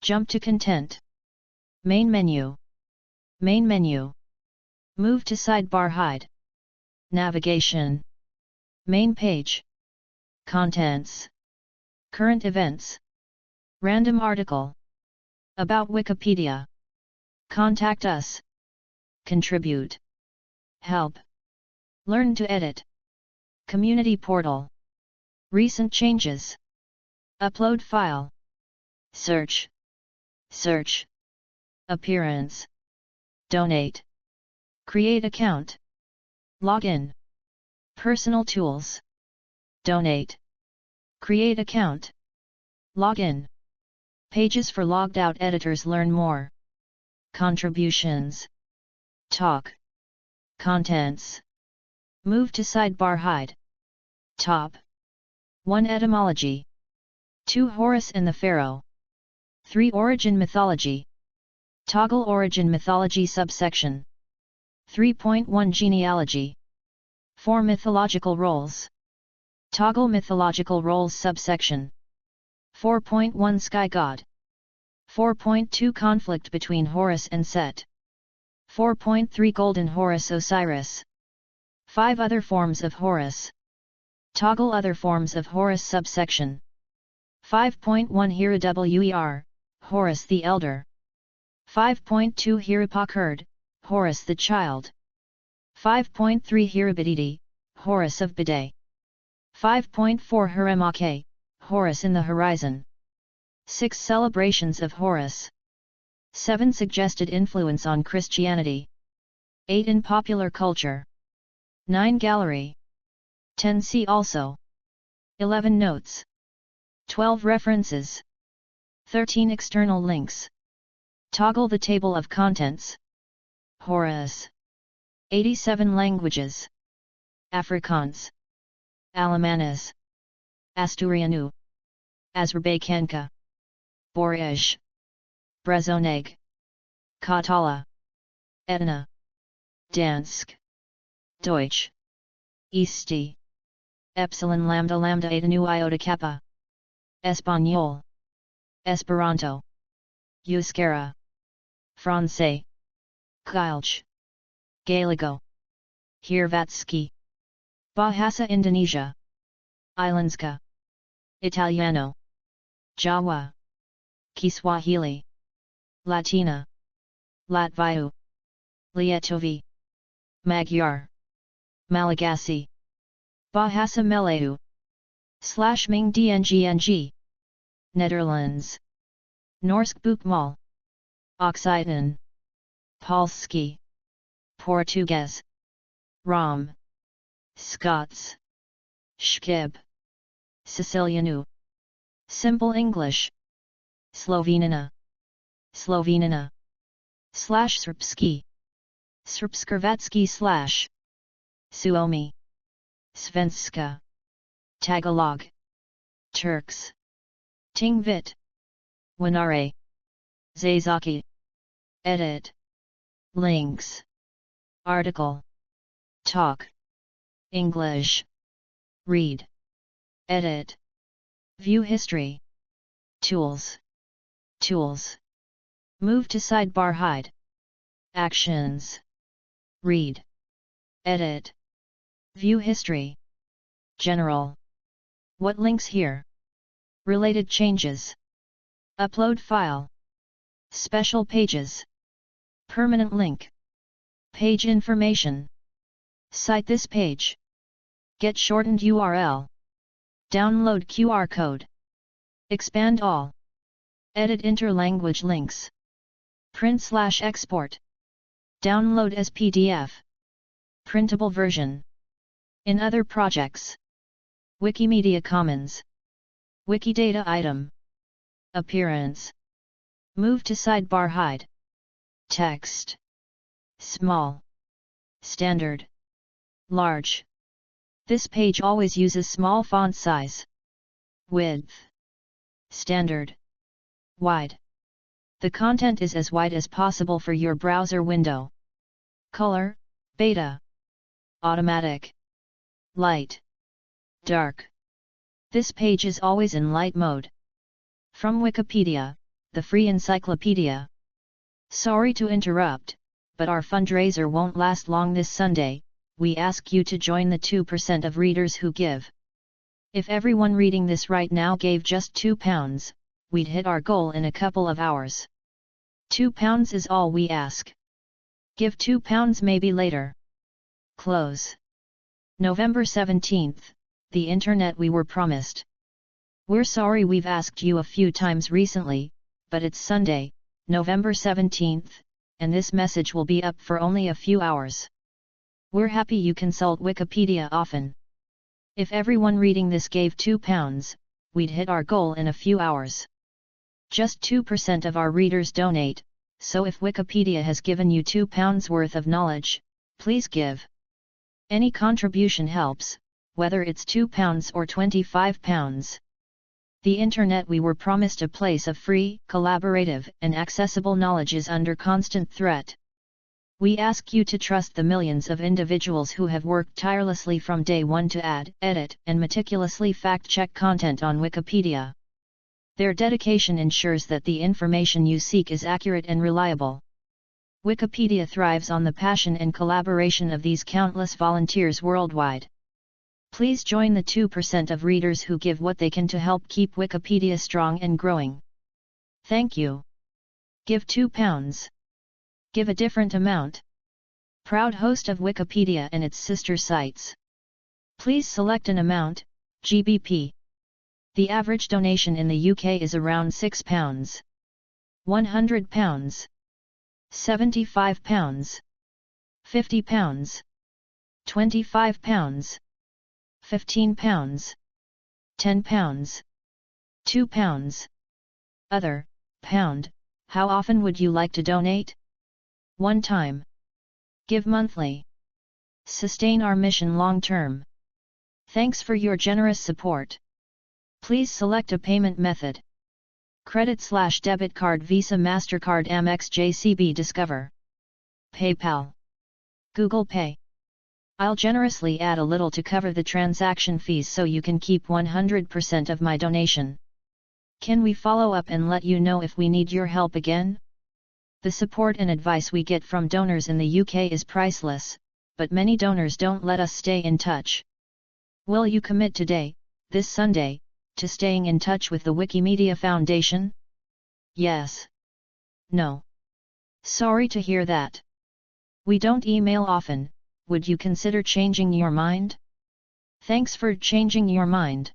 Jump to content. Main menu. Main menu. Move to sidebar hide. Navigation. Main page. Contents. Current events. Random article. About Wikipedia. Contact us. Contribute. Help. Learn to edit. Community portal. Recent changes. Upload file. Search. Search. Appearance. Donate. Create account. Login. Personal tools. Donate. Create account. Login. Pages for logged out editors. Learn more. Contributions. Talk. Contents. Move to sidebar hide. Top. 1. Etymology. 2. Horus and the Pharaoh. 3. Origin mythology. Toggle origin mythology subsection. 3.1 Genealogy. 4. Mythological roles. Toggle mythological roles subsection. 4.1 Sky God. 4.2 Conflict between Horus and Set. 4.3 Golden Horus Osiris. 5. Other forms of Horus. Toggle other forms of Horus subsection. 5.1 Hera Wer, Horus the Elder. 5.2 Hirapakerd, Horus the Child. 5.3 Hirabididi, Horus of Biday. 5.4 Haremake, Horus in the Horizon. 6. Celebrations of Horus. 7. Suggested influence on Christianity. 8. In popular culture. 9. Gallery. 10. See also. 11. Notes. 12. References. 13. External links. Toggle the table of contents. Horus. 87 languages. Afrikaans. Alemanis. Asturianu. Azerbaijkanka. Borej. Brezoneg. Katala. Etna. Dansk. Deutsch. Easti. Epsilon lambda lambda eta nu iota kappa. Español. Esperanto. Euskera. Francais. Kylch. Galigo. Hrvatski. Bahasa Indonesia. Islandska. Italiano. Jawa. Kiswahili. Latina. Latviu. Lietovi. Magyar. Malagasy. Bahasa Melayu. /Ming DNGNG. Netherlands. Norsk Boekmal. Occitan. Polski. Portuguese. Rom. Scots. Schkib. Sicilianu. Simple English. Slovenina. Slovenina. /Srpski. Srpskrvatski/ Suomi. Svenska. Tagalog. Turks. Tingvit. Winare. Zazaki. Edit. Links. Article. Talk. English. Read. Edit. View history. Tools. Tools. Move to sidebar hide. Actions. Read. Edit. View history. General. What links here? Related changes. Upload file. Special pages. Permanent link. Page information. Cite this page. Get shortened URL. Download QR code. Expand all. Edit interlanguage links. Print/export. Download as PDF. Printable version. In other projects. Wikimedia Commons. Wikidata item. Appearance. Move to sidebar hide. Text. Small. Standard. Large. This page always uses small font size. Width. Standard. Wide. The content is as wide as possible for your browser window. Color. Beta. Automatic. Light. Dark. This page is always in light mode. From Wikipedia, the free encyclopedia. Sorry to interrupt, but our fundraiser won't last long this Sunday. We ask you to join the 2% of readers who give. If everyone reading this right now gave just £2, we'd hit our goal in a couple of hours. £2 is all we ask. Give £2 maybe later. Close. November 17th, the internet we were promised. We're sorry we've asked you a few times recently, but it's Sunday, November 17th, and this message will be up for only a few hours. We're happy you consult Wikipedia often. If everyone reading this gave £2, we'd hit our goal in a few hours. Just 2% of our readers donate, so if Wikipedia has given you £2 worth of knowledge, please give. Any contribution helps, whether it's £2 or £25. The internet we were promised, a place of free, collaborative, and accessible knowledge, is under constant threat. We ask you to trust the millions of individuals who have worked tirelessly from day one to add, edit, and meticulously fact-check content on Wikipedia. Their dedication ensures that the information you seek is accurate and reliable. Wikipedia thrives on the passion and collaboration of these countless volunteers worldwide. Please join the 2% of readers who give what they can to help keep Wikipedia strong and growing. Thank you. Give £2. Give a different amount. Proud host of Wikipedia and its sister sites. Please select an amount, GBP. The average donation in the UK is around £6. £100. £75. £50. £25. £15. £10. £2. Other, pound. How often would you like to donate? One time. Give monthly. Sustain our mission long term. Thanks for your generous support. Please select a payment method. Credit/debit card, Visa, MasterCard, Amex, JCB, Discover. PayPal. Google Pay. I'll generously add a little to cover the transaction fees so you can keep 100% of my donation. Can we follow up and let you know if we need your help again? The support and advice we get from donors in the UK is priceless, but many donors don't let us stay in touch. Will you commit today, this Sunday, to staying in touch with the Wikimedia Foundation? Yes. No. Sorry to hear that. We don't email often. Would you consider changing your mind? Thanks for changing your mind.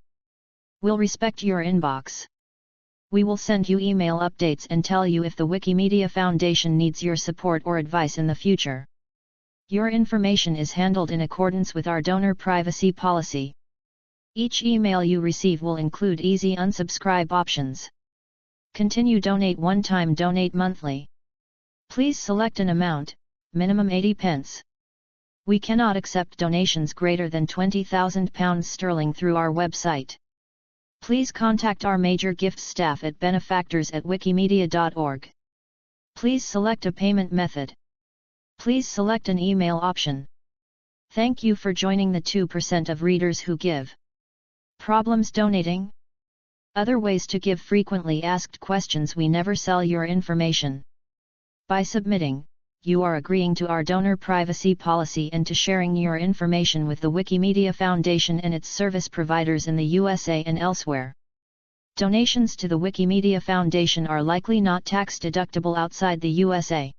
We'll respect your inbox. We will send you email updates and tell you if the Wikimedia Foundation needs your support or advice in the future. Your information is handled in accordance with our donor privacy policy. Each email you receive will include easy unsubscribe options. Continue donate one time, donate monthly. Please select an amount, minimum 80 pence. We cannot accept donations greater than £20,000 sterling through our website. Please contact our major gift staff at benefactors@wikimedia.org. Please select a payment method. Please select an email option. Thank you for joining the 2% of readers who give. Problems donating? Other ways to give: frequently asked questions. We never sell your information. By submitting, you are agreeing to our donor privacy policy and to sharing your information with the Wikimedia Foundation and its service providers in the USA and elsewhere. Donations to the Wikimedia Foundation are likely not tax deductible outside the USA.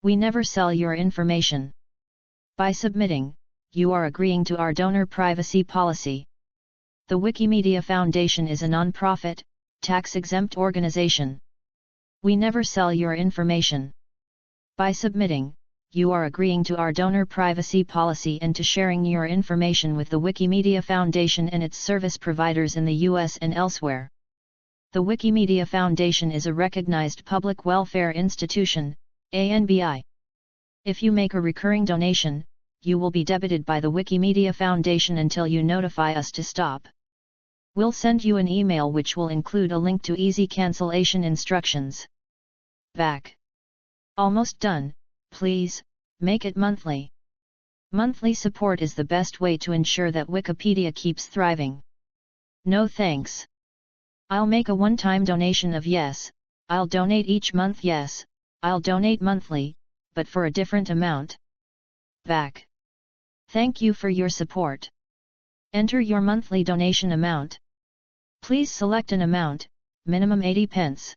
We never sell your information. By submitting, you are agreeing to our donor privacy policy. The Wikimedia Foundation is a non-profit, tax-exempt organization. We never sell your information. By submitting, you are agreeing to our donor privacy policy and to sharing your information with the Wikimedia Foundation and its service providers in the US and elsewhere. The Wikimedia Foundation is a recognized public welfare institution, ANBI. If you make a recurring donation, you will be debited by the Wikimedia Foundation until you notify us to stop. We'll send you an email which will include a link to easy cancellation instructions. Back. Almost done. Please, make it monthly. Monthly support is the best way to ensure that Wikipedia keeps thriving. No thanks. I'll make a one-time donation of yes, I'll donate each month. Yes, I'll donate monthly, but for a different amount. Back. Thank you for your support. Enter your monthly donation amount. Please select an amount, minimum 80 pence.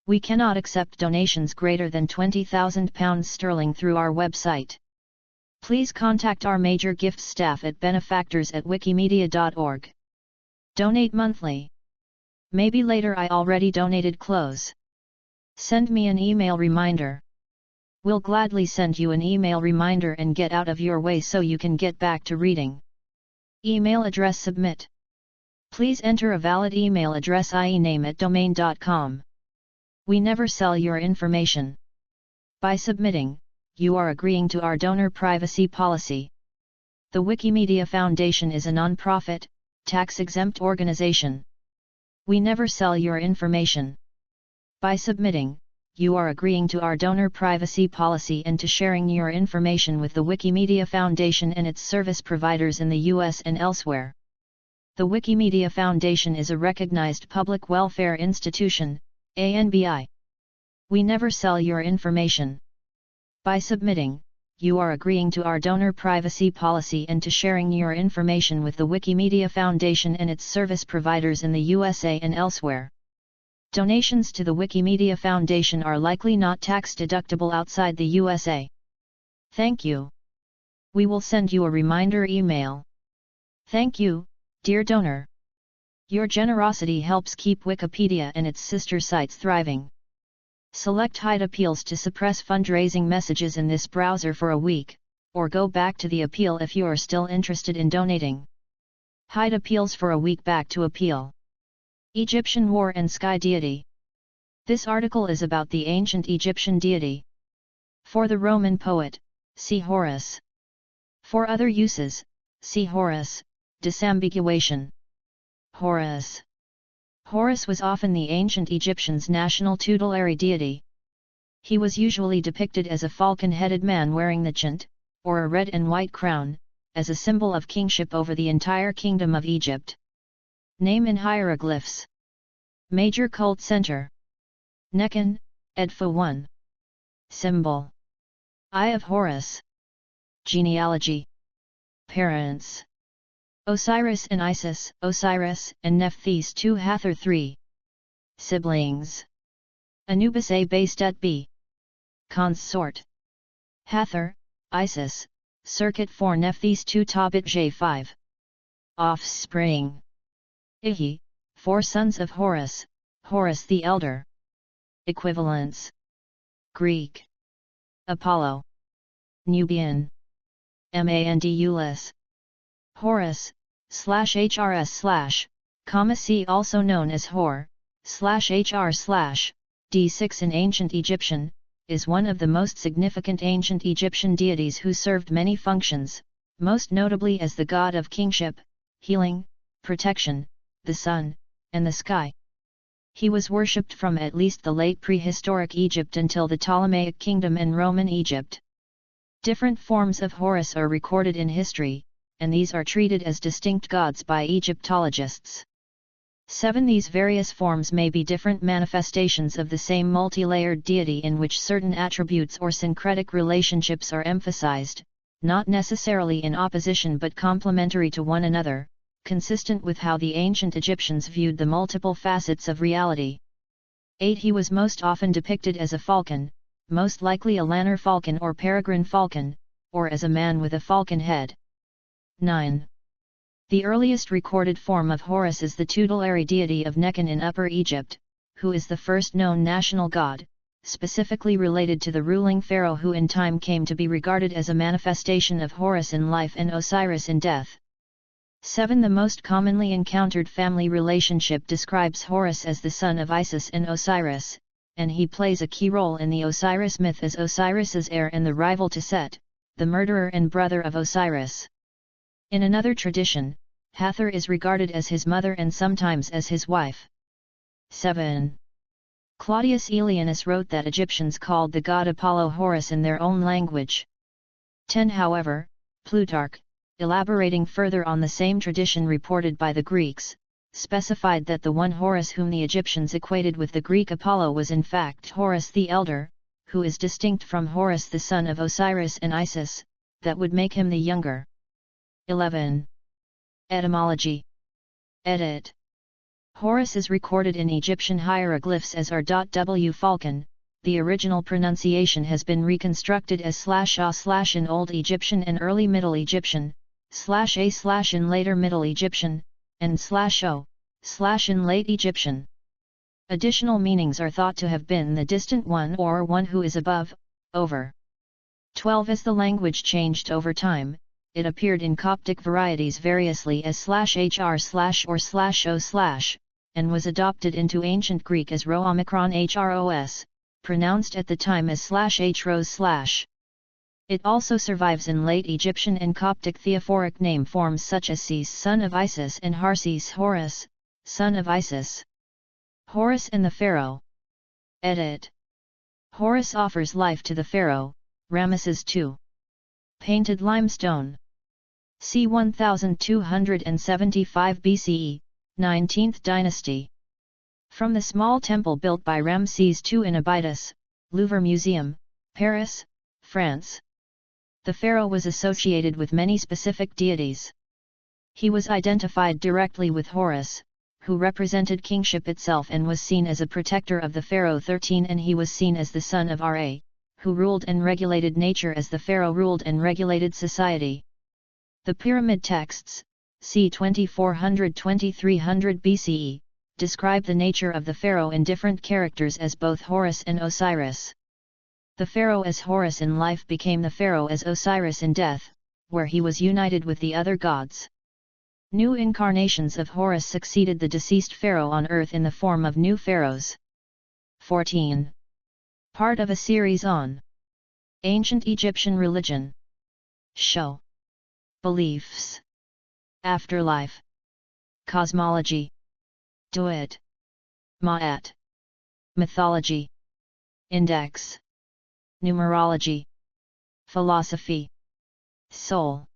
We cannot accept donations greater than £20,000 sterling through our website. Please contact our major gift staff at benefactors@wikimedia.org. Donate monthly. Maybe later I already donated. Close. Send me an email reminder. We'll gladly send you an email reminder and get out of your way so you can get back to reading. Email address submit. Please enter a valid email address, i.e. name@domain.com. We never sell your information. By submitting, you are agreeing to our donor privacy policy. The Wikimedia Foundation is a non-profit, tax-exempt organization. We never sell your information. By submitting, you are agreeing to our donor privacy policy and to sharing your information with the Wikimedia Foundation and its service providers in the US and elsewhere. The Wikimedia Foundation is a recognized public welfare institution, ANBI. We never sell your information. By submitting, you are agreeing to our donor privacy policy and to sharing your information with the Wikimedia Foundation and its service providers in the USA and elsewhere. Donations to the Wikimedia Foundation are likely not tax-deductible outside the USA. Thank you. We will send you a reminder email. Thank you, dear donor. Your generosity helps keep Wikipedia and its sister sites thriving. Select Hide Appeals to suppress fundraising messages in this browser for a week, or go back to the appeal if you are still interested in donating. Hide appeals for a week. Back to appeal. Egyptian War and Sky Deity. This article is about the ancient Egyptian deity. For the Roman poet, see Horus. For other uses, see Horus, disambiguation. Horus. Horus was often the ancient Egyptians' national tutelary deity. He was usually depicted as a falcon-headed man wearing the chant, or a red and white crown, as a symbol of kingship over the entire kingdom of Egypt. Name in hieroglyphs. Major cult center. Nekhen, Edfa 1. Symbol. Eye of Horus. Genealogy. Parents. Osiris and Isis, Osiris and Nephthys 2 Hathor 3. Siblings. Anubis A based at B. Consort. Hathor, Isis, Circuit 4 Nephthys 2 Tobit J 5. Offspring. Ihi, 4 sons of Horus, Horus the Elder. Equivalents. Greek. Apollo. Nubian. Mandulus. Horus, /HRS/ comma see also known as Hor, /HR/ D6 in ancient Egyptian, is one of the most significant ancient Egyptian deities who served many functions, most notably as the god of kingship, healing, protection, the sun, and the sky. He was worshipped from at least the late prehistoric Egypt until the Ptolemaic Kingdom and Roman Egypt. Different forms of Horus are recorded in history, and these are treated as distinct gods by Egyptologists. 7. These various forms may be different manifestations of the same multi-layered deity in which certain attributes or syncretic relationships are emphasized, not necessarily in opposition but complementary to one another, consistent with how the ancient Egyptians viewed the multiple facets of reality. 8. He was most often depicted as a falcon, most likely a lanner falcon or peregrine falcon, or as a man with a falcon head. 9. The earliest recorded form of Horus is the tutelary deity of Nekhen in Upper Egypt, who is the first known national god, specifically related to the ruling pharaoh who in time came to be regarded as a manifestation of Horus in life and Osiris in death. 7. The most commonly encountered family relationship describes Horus as the son of Isis and Osiris, and he plays a key role in the Osiris myth as Osiris's heir and the rival to Set, the murderer and brother of Osiris. In another tradition, Hathor is regarded as his mother and sometimes as his wife. 7. Claudius Aelianus wrote that Egyptians called the god Apollo Horus in their own language. 10. However, Plutarch, elaborating further on the same tradition reported by the Greeks, specified that the one Horus whom the Egyptians equated with the Greek Apollo was in fact Horus the Elder, who is distinct from Horus the son of Osiris and Isis, that would make him the younger. 11. Etymology. Edit. Horus is recorded in Egyptian hieroglyphs as R.W. Falcon. The original pronunciation has been reconstructed as /a/ in Old Egyptian and Early Middle Egyptian, /a/ in Later Middle Egyptian, and /o/ in Late Egyptian. Additional meanings are thought to have been the distant one or one who is above, over. 12. As the language changed over time, it appeared in Coptic varieties variously as /hr/ or /o/, and was adopted into Ancient Greek as rho-hros, pronounced at the time as /hros/. It also survives in Late Egyptian and Coptic theophoric name forms such as Sis, son of Isis, and Harsis, Horus, son of Isis. Horus and the Pharaoh. Edit. Horus offers life to the Pharaoh, Ramesses II. Painted limestone. c. 1275 BCE, 19th dynasty. From the small temple built by Ramses II in Abydos, Louvre Museum, Paris, France. The pharaoh was associated with many specific deities. He was identified directly with Horus, who represented kingship itself and was seen as a protector of the pharaoh. 13. And he was seen as the son of Ra, who ruled and regulated nature as the pharaoh ruled and regulated society. The pyramid texts, c. 2400–2300 BCE, describe the nature of the pharaoh in different characters as both Horus and Osiris. The pharaoh as Horus in life became the pharaoh as Osiris in death, where he was united with the other gods. New incarnations of Horus succeeded the deceased pharaoh on earth in the form of new pharaohs. 14. Part of a series on Ancient Egyptian religion. Show. Beliefs. Afterlife. Cosmology. Duet. Ma'at. Mythology. Index. Numerology. Philosophy. Soul.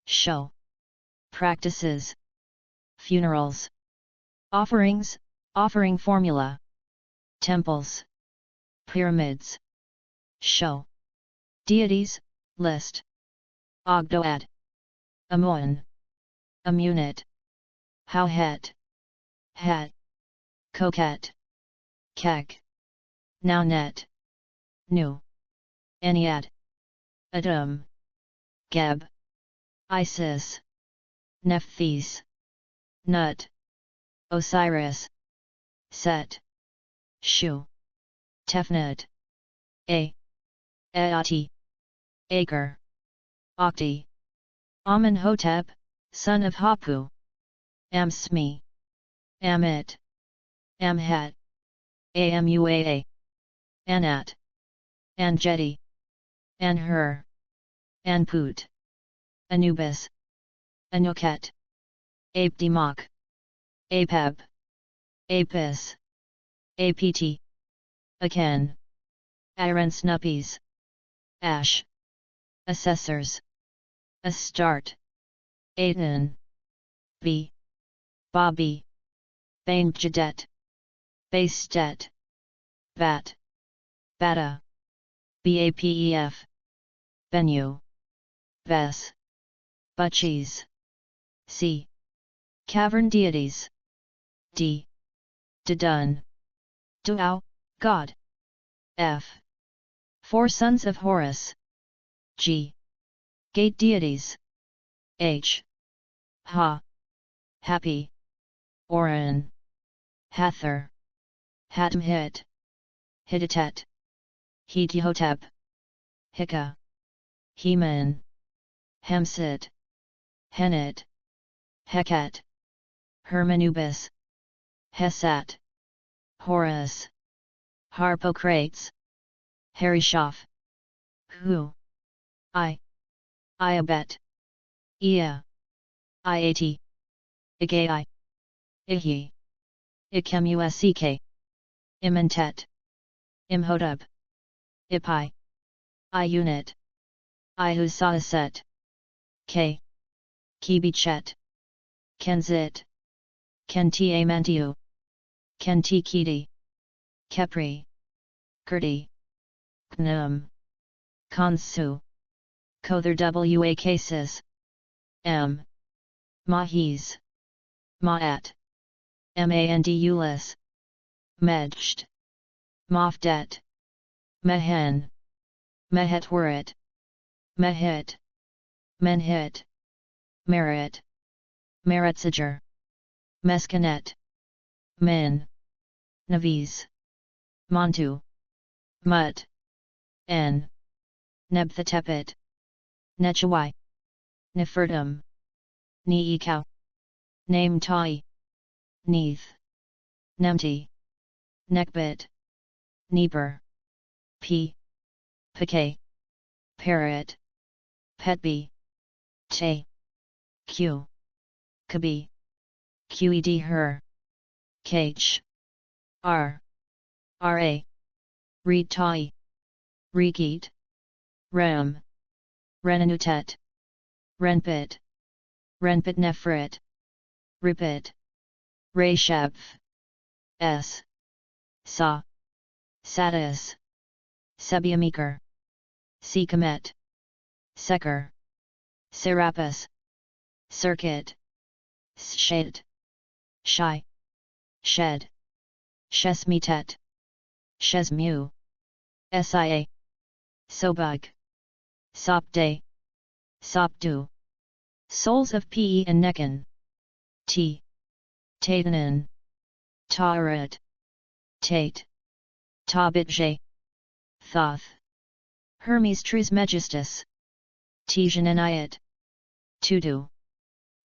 Show. Practices. Funerals. Offerings, offering formula. Temples. Pyramids. Show. Deities, list. Ogdoad. Amun. Amunit. Howhet. Het. Coquette. Kek. Nounet. Nu. Ennead. Adam. Geb. Isis. Nephthys. Nut. Osiris. Set. Shu. Tefnut. Eati. Acre. Okti. Amenhotep, son of Hapu. Amsmi. Amit. Amhat. Amuaa. Anat. Anjeti. Anhur. Anput. Anubis. Anuket. Apdemoc. Apep. Apis. Apt. Aken. Irensnuppies. Ash. Assessors. Astart. Aten. B. Bobby. Bainjadet. Bastet. Bat. Bata. Bapef. Bennu. Ves. Butchies. C. Cavern deities. D. Didun. Duau, God. F. Four sons of Horus. G. Gate deities. H. Ha. Happy. Oran. Hather. Hatmhit. Hittite. Hetihotep. Hika. Heman. Hemsit. Henit. Heket. Hermanubis. Hesat. Horus. Harpocrates. Harishaph. Hu. Iabet. Ea. Iati. Igai. Ihi. Ikemusk. Imentet. Imhotep. Ipai. Iunit. Ihusaset. K. Kibichet. Kenzit. Kenti Amantiu, Kenti Kiti, Kepri, Kurdi, Knum, Kansu, Kother Wa cases, M. Mahis, Maat, Mandulis, Medjt, Mafdet, Mehen, Mehetwarit, Mehit, Menhit, Merit, Meretsager, Meskanet, Min, Naviz, Montu, Mut, N, Nebthetepet, Nechawai, Nefertum, Neekau, Name Tai, Neith, Nemti, Nekbit, Neeper, P, Pike, Parrot, Petbi, Te, Q, Kabi, Qed her, Kh, R, Ra, Reed Tai, Regeet, Ram, Renanutet, Renpit, Renpit Nefrit, Ripit, Rashab, S, Sa, Satis, Sebiamikar, Sikamet, Sekar, Serapis, Circuit, Shade, Shai, Shed, Shesmitet, Shesmu, Sia, Sobug, Sopday, Sopdu, Souls of Pe and Nekan, T, Taitanen, Taarat, Tate, Tabitje, Thoth, Hermes Trismegistus, Tijaneniat, Tudu,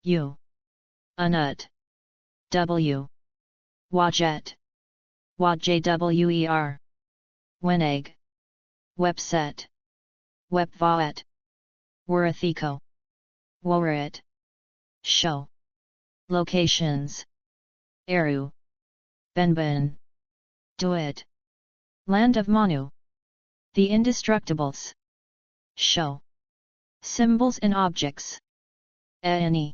U, Unut, W, Wajet, Wajwer, Weneg, Webset, Webvaet, Warathiko, Worit, Show. Locations: Eru, Benben, Duit, Land of Manu, The Indestructibles. Show. Symbols and objects: Aani,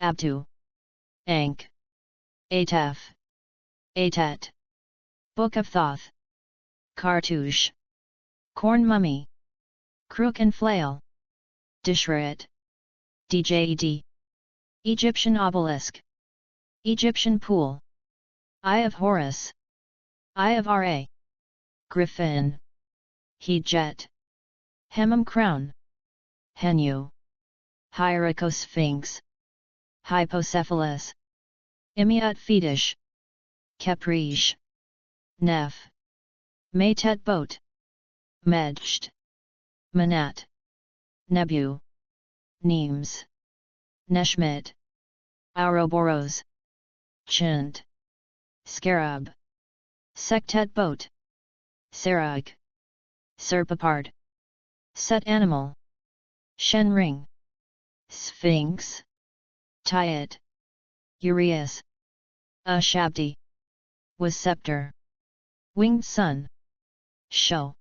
Abtu, Ankh, Ataf, Atat, Book of Thoth, Cartouche, Corn Mummy, Crook and Flail, Dishrat, Djed, Egyptian Obelisk, Egyptian Pool, Eye of Horus, Eye of Ra, Griffin, Hejet, Hemam Crown, Henu, Hierarchosphinx, Hypocephalus, Imiat Fetish, Capriche, Nef, Maytet Boat, Medjt, Manat, Nebu, Neems, Neshmit, Ouroboros, Chint, Scarab, Sektet Boat, Sarag, Serpapard, Set Animal, Shenring, Sphinx, Tyet, Urias, Ashabdi, was Scepter, Winged Sun. Show.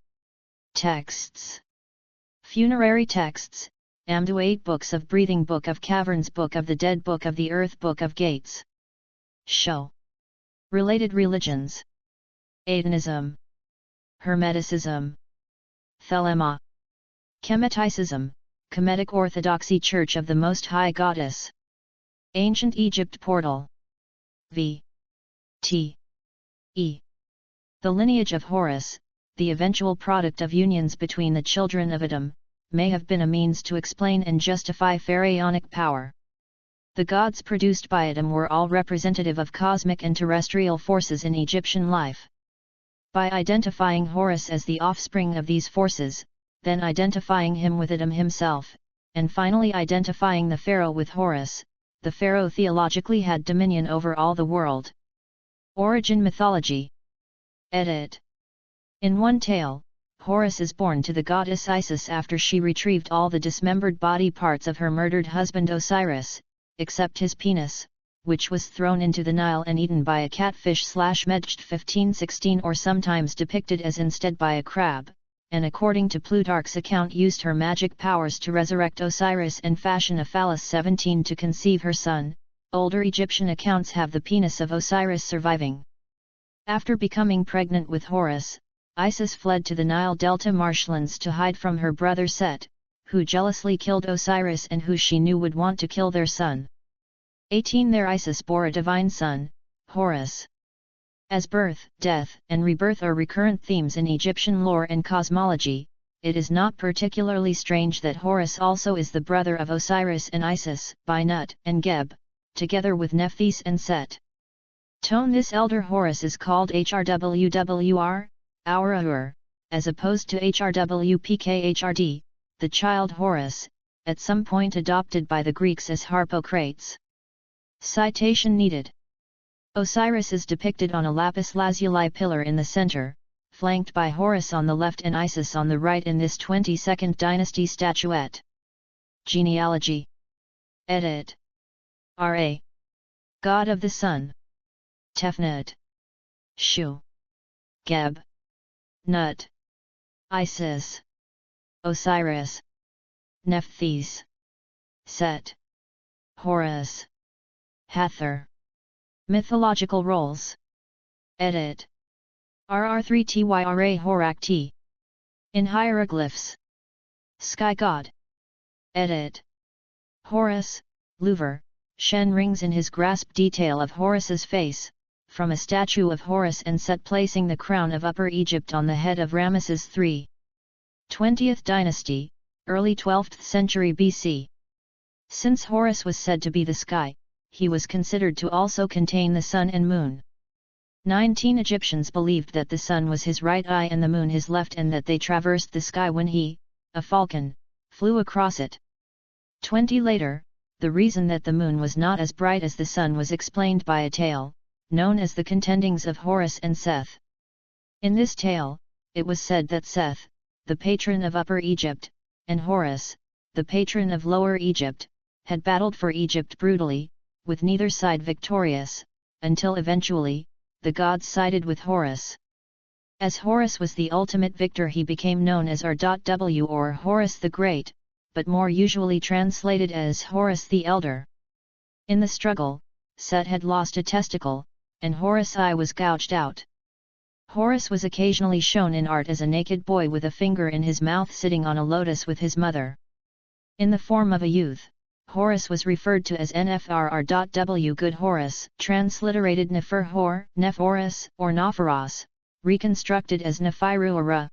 Texts. Funerary texts, Amdu 8 Books of Breathing, Book of Caverns, Book of the Dead, Book of the Earth, Book of Gates. Show. Related religions: Adanism, Hermeticism, Thelema, Chemeticism, Kemetic Orthodoxy, Church of the Most High Goddess, Ancient Egypt Portal, v. T. E. The lineage of Horus, the eventual product of unions between the children of Adam, may have been a means to explain and justify pharaonic power. The gods produced by Adam were all representative of cosmic and terrestrial forces in Egyptian life. By identifying Horus as the offspring of these forces, then identifying him with Adam himself, and finally identifying the pharaoh with Horus, the pharaoh theologically had dominion over all the world. Origin mythology. Edit. In one tale, Horus is born to the goddess Isis after she retrieved all the dismembered body parts of her murdered husband Osiris, except his penis, which was thrown into the Nile and eaten by a catfish/Medjt 1516, or sometimes depicted as instead by a crab, and according to Plutarch's account used her magic powers to resurrect Osiris and fashion a phallus 17 to conceive her son, older Egyptian accounts have the penis of Osiris surviving. After becoming pregnant with Horus, Isis fled to the Nile Delta marshlands to hide from her brother Set, who jealously killed Osiris and who she knew would want to kill their son. 18 There Isis bore a divine son, Horus. As birth, death, and rebirth are recurrent themes in Egyptian lore and cosmology, it is not particularly strange that Horus also is the brother of Osiris and Isis, by Nut and Geb, together with Nephthys and Set. This elder Horus is called Hrwwr, Aur, as opposed to Hrwpkhrd, the child Horus, at some point adopted by the Greeks as Harpocrates. Citation needed. Osiris is depicted on a lapis lazuli pillar in the center, flanked by Horus on the left and Isis on the right in this 22nd dynasty statuette. Genealogy. Edit. R.A. God of the Sun. Tefnut. Shu. Geb. Nut. Isis. Osiris. Nephthys. Set. Horus. Hathor. Mythological roles. Edit. RR3TYRA Horak. In hieroglyphs. Sky God. Edit. Horus, Louvre, Shen rings in his grasp detail of Horus's face, from a statue of Horus and Set placing the crown of Upper Egypt on the head of Ramesses III. 20th dynasty, early 12th century BC. Since Horus was said to be the sky, he was considered to also contain the sun and moon. 19 Egyptians believed that the sun was his right eye and the moon his left and that they traversed the sky when he, a falcon, flew across it. 20 Later, the reason that the moon was not as bright as the sun was explained by a tale, known as the contendings of Horus and Seth. In this tale, it was said that Seth, the patron of Upper Egypt, and Horus, the patron of Lower Egypt, had battled for Egypt brutally, with neither side victorious, until eventually, the gods sided with Horus. As Horus was the ultimate victor, he became known as R.W. or Horus the Great, but more usually translated as Horus the Elder. In the struggle, Set had lost a testicle, and Horus' eye was gouged out. Horus was occasionally shown in art as a naked boy with a finger in his mouth sitting on a lotus with his mother. In the form of a youth, Horus was referred to as Nfrr.W. Good Horus, transliterated Nefer-Hor, Nephoris, or Nephoros, reconstructed as Nephiruara.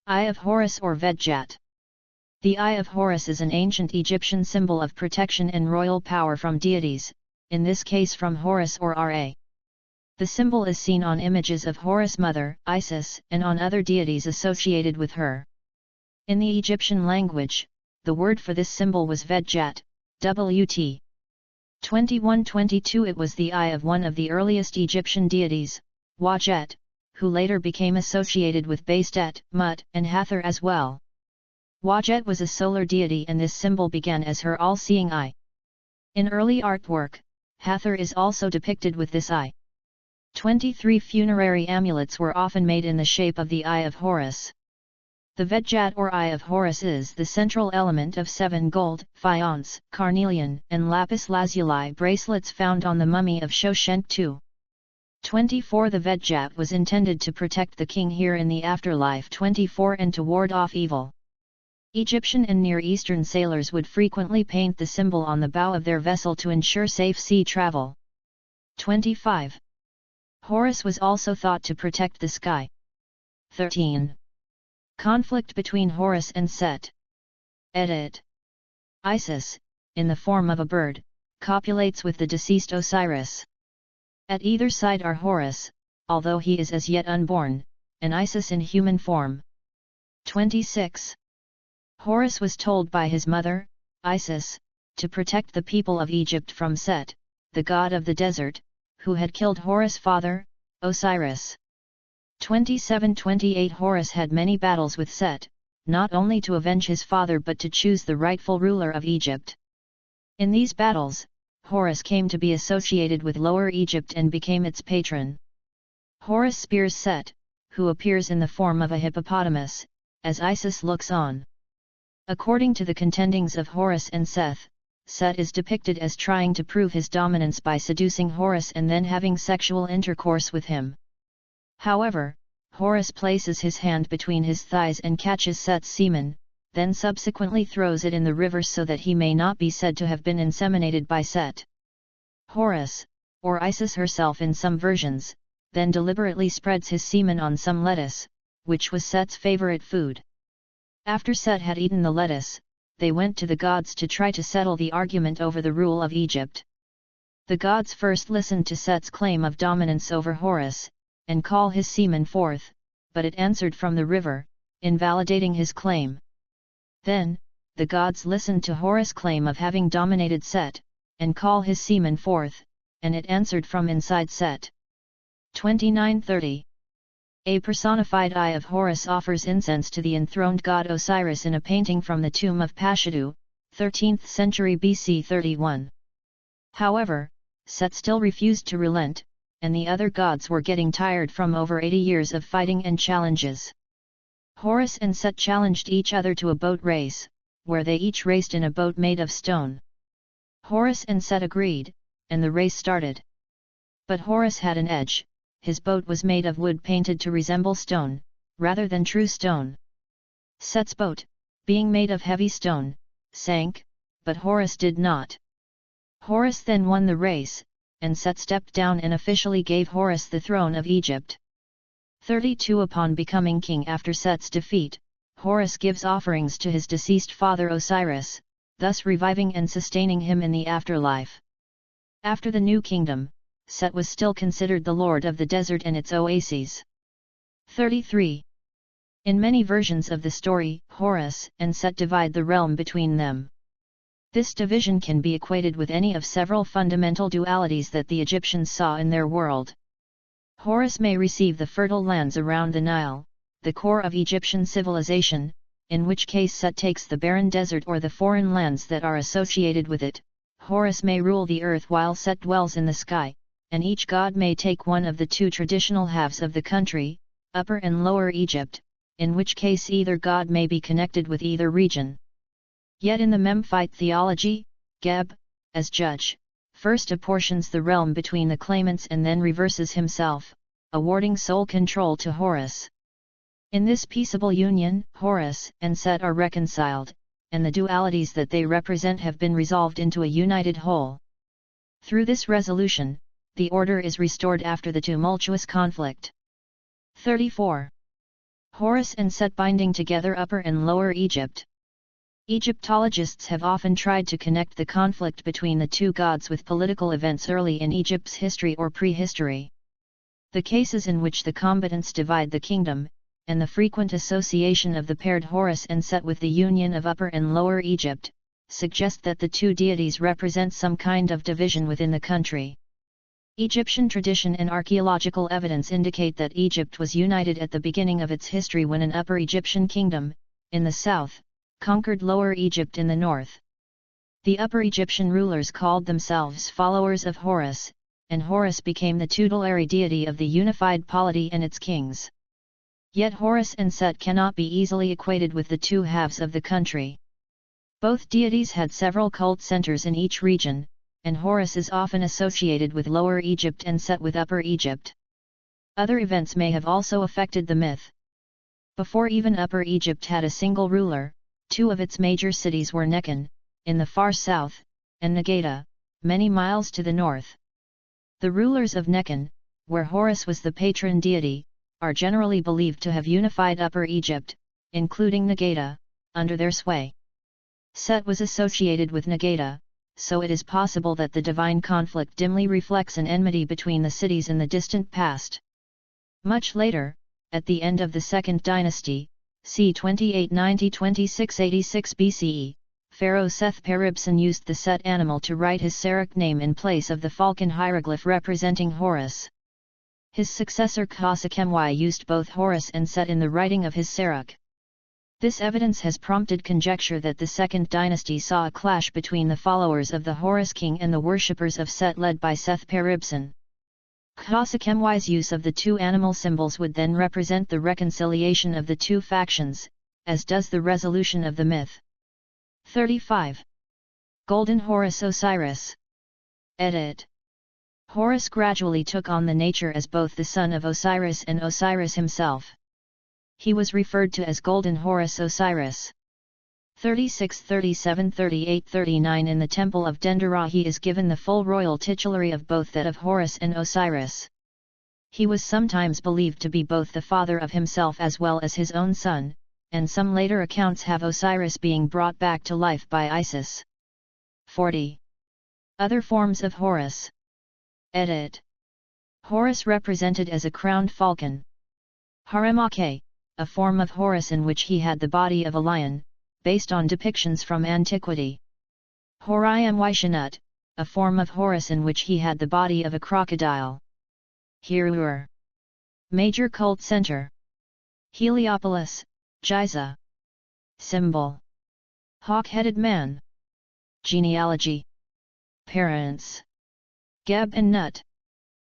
Eye of Horus or Vedjat. The Eye of Horus is an ancient Egyptian symbol of protection and royal power from deities, in this case from Horus or Ra. The symbol is seen on images of Horus' mother, Isis, and on other deities associated with her. In the Egyptian language, the word for this symbol was Vedjat, Wt. 2122. It was the eye of one of the earliest Egyptian deities, Wajet, who later became associated with Bastet, Mut, and Hathor as well. Wajet was a solar deity and this symbol began as her all-seeing eye. In early artwork, Hathor is also depicted with this eye. 23 funerary amulets were often made in the shape of the Eye of Horus. The Vedjat or Eye of Horus is the central element of 7 gold, faience, carnelian, and lapis lazuli bracelets found on the mummy of Shoshenq II. 24 The Vedjat was intended to protect the king here in the afterlife. 24 And to ward off evil. Egyptian and Near Eastern sailors would frequently paint the symbol on the bow of their vessel to ensure safe sea travel. 25. Horus was also thought to protect the sky. 13. Conflict between Horus and Set. Edit. Isis, in the form of a bird, copulates with the deceased Osiris. At either side are Horus, although he is as yet unborn, and Isis in human form. 26. Horus was told by his mother, Isis, to protect the people of Egypt from Set, the god of the desert, who had killed Horus' father, Osiris. 27-28 Horus had many battles with Set, not only to avenge his father but to choose the rightful ruler of Egypt. In these battles, Horus came to be associated with Lower Egypt and became its patron. Horus spears Set, who appears in the form of a hippopotamus, as Isis looks on. According to the contendings of Horus and Seth, Set is depicted as trying to prove his dominance by seducing Horus and then having sexual intercourse with him. However, Horus places his hand between his thighs and catches Set's semen, then subsequently throws it in the river so that he may not be said to have been inseminated by Set. Horus, or Isis herself in some versions, then deliberately spreads his semen on some lettuce, which was Set's favorite food. After Set had eaten the lettuce, they went to the gods to try to settle the argument over the rule of Egypt. The gods first listened to Set's claim of dominance over Horus, and call his semen forth, but it answered from the river, invalidating his claim. Then, the gods listened to Horus' claim of having dominated Set, and call his semen forth, and it answered from inside Set. 2930. A personified eye of Horus offers incense to the enthroned god Osiris in a painting from the tomb of Pashidu, 13th century BC 31. However, Set still refused to relent, and the other gods were getting tired from over 80 years of fighting and challenges. Horus and Set challenged each other to a boat race, where they each raced in a boat made of stone. Horus and Set agreed, and the race started. But Horus had an edge. His boat was made of wood painted to resemble stone, rather than true stone. Set's boat, being made of heavy stone, sank, but Horus did not. Horus then won the race, and Set stepped down and officially gave Horus the throne of Egypt. 32. Upon becoming king after Set's defeat, Horus gives offerings to his deceased father Osiris, thus reviving and sustaining him in the afterlife. After the new kingdom, Set was still considered the lord of the desert and its oases. 33. In many versions of the story, Horus and Set divide the realm between them. This division can be equated with any of several fundamental dualities that the Egyptians saw in their world. Horus may receive the fertile lands around the Nile, the core of Egyptian civilization, in which case Set takes the barren desert or the foreign lands that are associated with it. Horus may rule the earth while Set dwells in the sky, and each god may take one of the two traditional halves of the country, Upper and Lower Egypt, in which case either god may be connected with either region. Yet in the Memphite theology, Geb, as judge, first apportions the realm between the claimants and then reverses himself, awarding sole control to Horus. In this peaceable union, Horus and Set are reconciled, and the dualities that they represent have been resolved into a united whole. Through this resolution, the order is restored after the tumultuous conflict. 34. Horus and Set binding together Upper and Lower Egypt. Egyptologists have often tried to connect the conflict between the two gods with political events early in Egypt's history or prehistory. The cases in which the combatants divide the kingdom, and the frequent association of the paired Horus and Set with the union of Upper and Lower Egypt, suggest that the two deities represent some kind of division within the country. Egyptian tradition and archaeological evidence indicate that Egypt was united at the beginning of its history when an Upper Egyptian kingdom, in the south, conquered Lower Egypt in the north. The Upper Egyptian rulers called themselves followers of Horus, and Horus became the tutelary deity of the unified polity and its kings. Yet Horus and Set cannot be easily equated with the two halves of the country. Both deities had several cult centers in each region, and Horus is often associated with Lower Egypt and Set with Upper Egypt. Other events may have also affected the myth. Before even Upper Egypt had a single ruler, two of its major cities were Nekhen, in the far south, and Nagada, many miles to the north. The rulers of Nekhen, where Horus was the patron deity, are generally believed to have unified Upper Egypt, including Nagada, under their sway. Set was associated with Nagada, so it is possible that the divine conflict dimly reflects an enmity between the cities in the distant past. Much later, at the end of the Second Dynasty, c. 2890–2686 BCE, Pharaoh Seth-Peribsen used the Set animal to write his Serach name in place of the falcon hieroglyph representing Horus. His successor Khosakemwy used both Horus and Set in the writing of his Serach. This evidence has prompted conjecture that the Second Dynasty saw a clash between the followers of the Horus king and the worshippers of Set led by Seth-Peribsen. Khosakemwy's use of the two animal symbols would then represent the reconciliation of the two factions, as does the resolution of the myth. 35. Golden Horus Osiris. Edit. Horus gradually took on the nature as both the son of Osiris and Osiris himself. He was referred to as Golden Horus Osiris. 36, 37, 38, 39 In the temple of Dendera he is given the full royal titulary of both that of Horus and Osiris. He was sometimes believed to be both the father of himself as well as his own son, and some later accounts have Osiris being brought back to life by Isis. 40. Other forms of Horus. Edit. Horus represented as a crowned falcon. Haremake, a form of Horus in which he had the body of a lion, based on depictions from antiquity. Horiamwishanut, a form of Horus in which he had the body of a crocodile. Hirur. Major cult center. Heliopolis, Giza. Symbol. Hawk-headed man. Genealogy. Parents. Geb and Nut.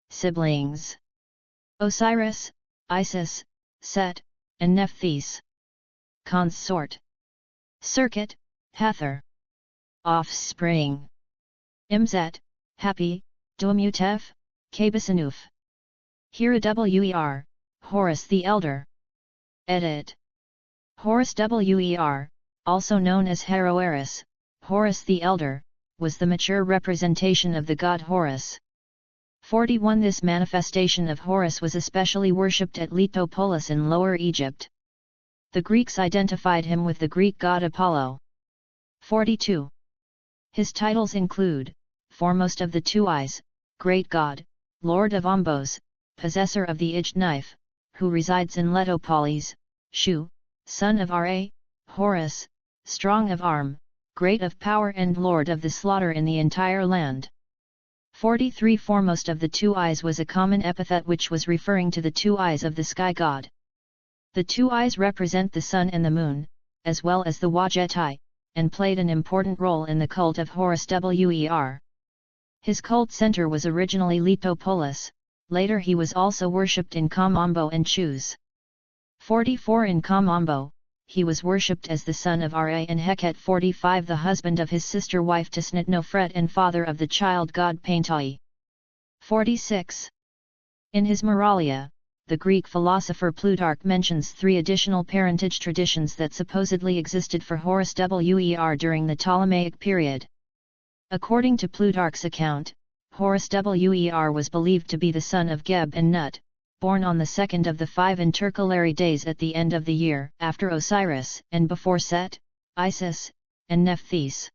Siblings. Osiris, Isis, Set, and Nephthys. Consort. Circuit, Hathor. Offspring. Imzet, Happy, Duamutef, Kabisanuf. Hira Horus the Elder. Edit. Horus also known as Heroeris, Horus the Elder, was the mature representation of the god Horus. 41 This manifestation of Horus was especially worshipped at Letopolis in Lower Egypt. The Greeks identified him with the Greek god Apollo. 42. His titles include, foremost of the two eyes, great god, lord of Ombos, possessor of the edged knife, who resides in Letopolis, Shu, son of Ra, Horus, strong of arm, great of power and lord of the slaughter in the entire land. 43 Foremost of the two eyes was a common epithet which was referring to the two eyes of the sky god. The two eyes represent the sun and the moon, as well as the Wajetai, and played an important role in the cult of Horus Wer. His cult center was originally Letopolis, later he was also worshipped in Kamambo and Chus. 44 In Kamambo, he was worshipped as the son of Ra and Heket. 45 The husband of his sister wife Tisnit-Nofret and father of the child god Paintai. 46. In his Moralia, the Greek philosopher Plutarch mentions 3 additional parentage traditions that supposedly existed for Horus Wer during the Ptolemaic period. According to Plutarch's account, Horus Wer was believed to be the son of Geb and Nut, born on the second of the 5 intercalary days at the end of the year, after Osiris, and before Set, Isis, and Nephthys.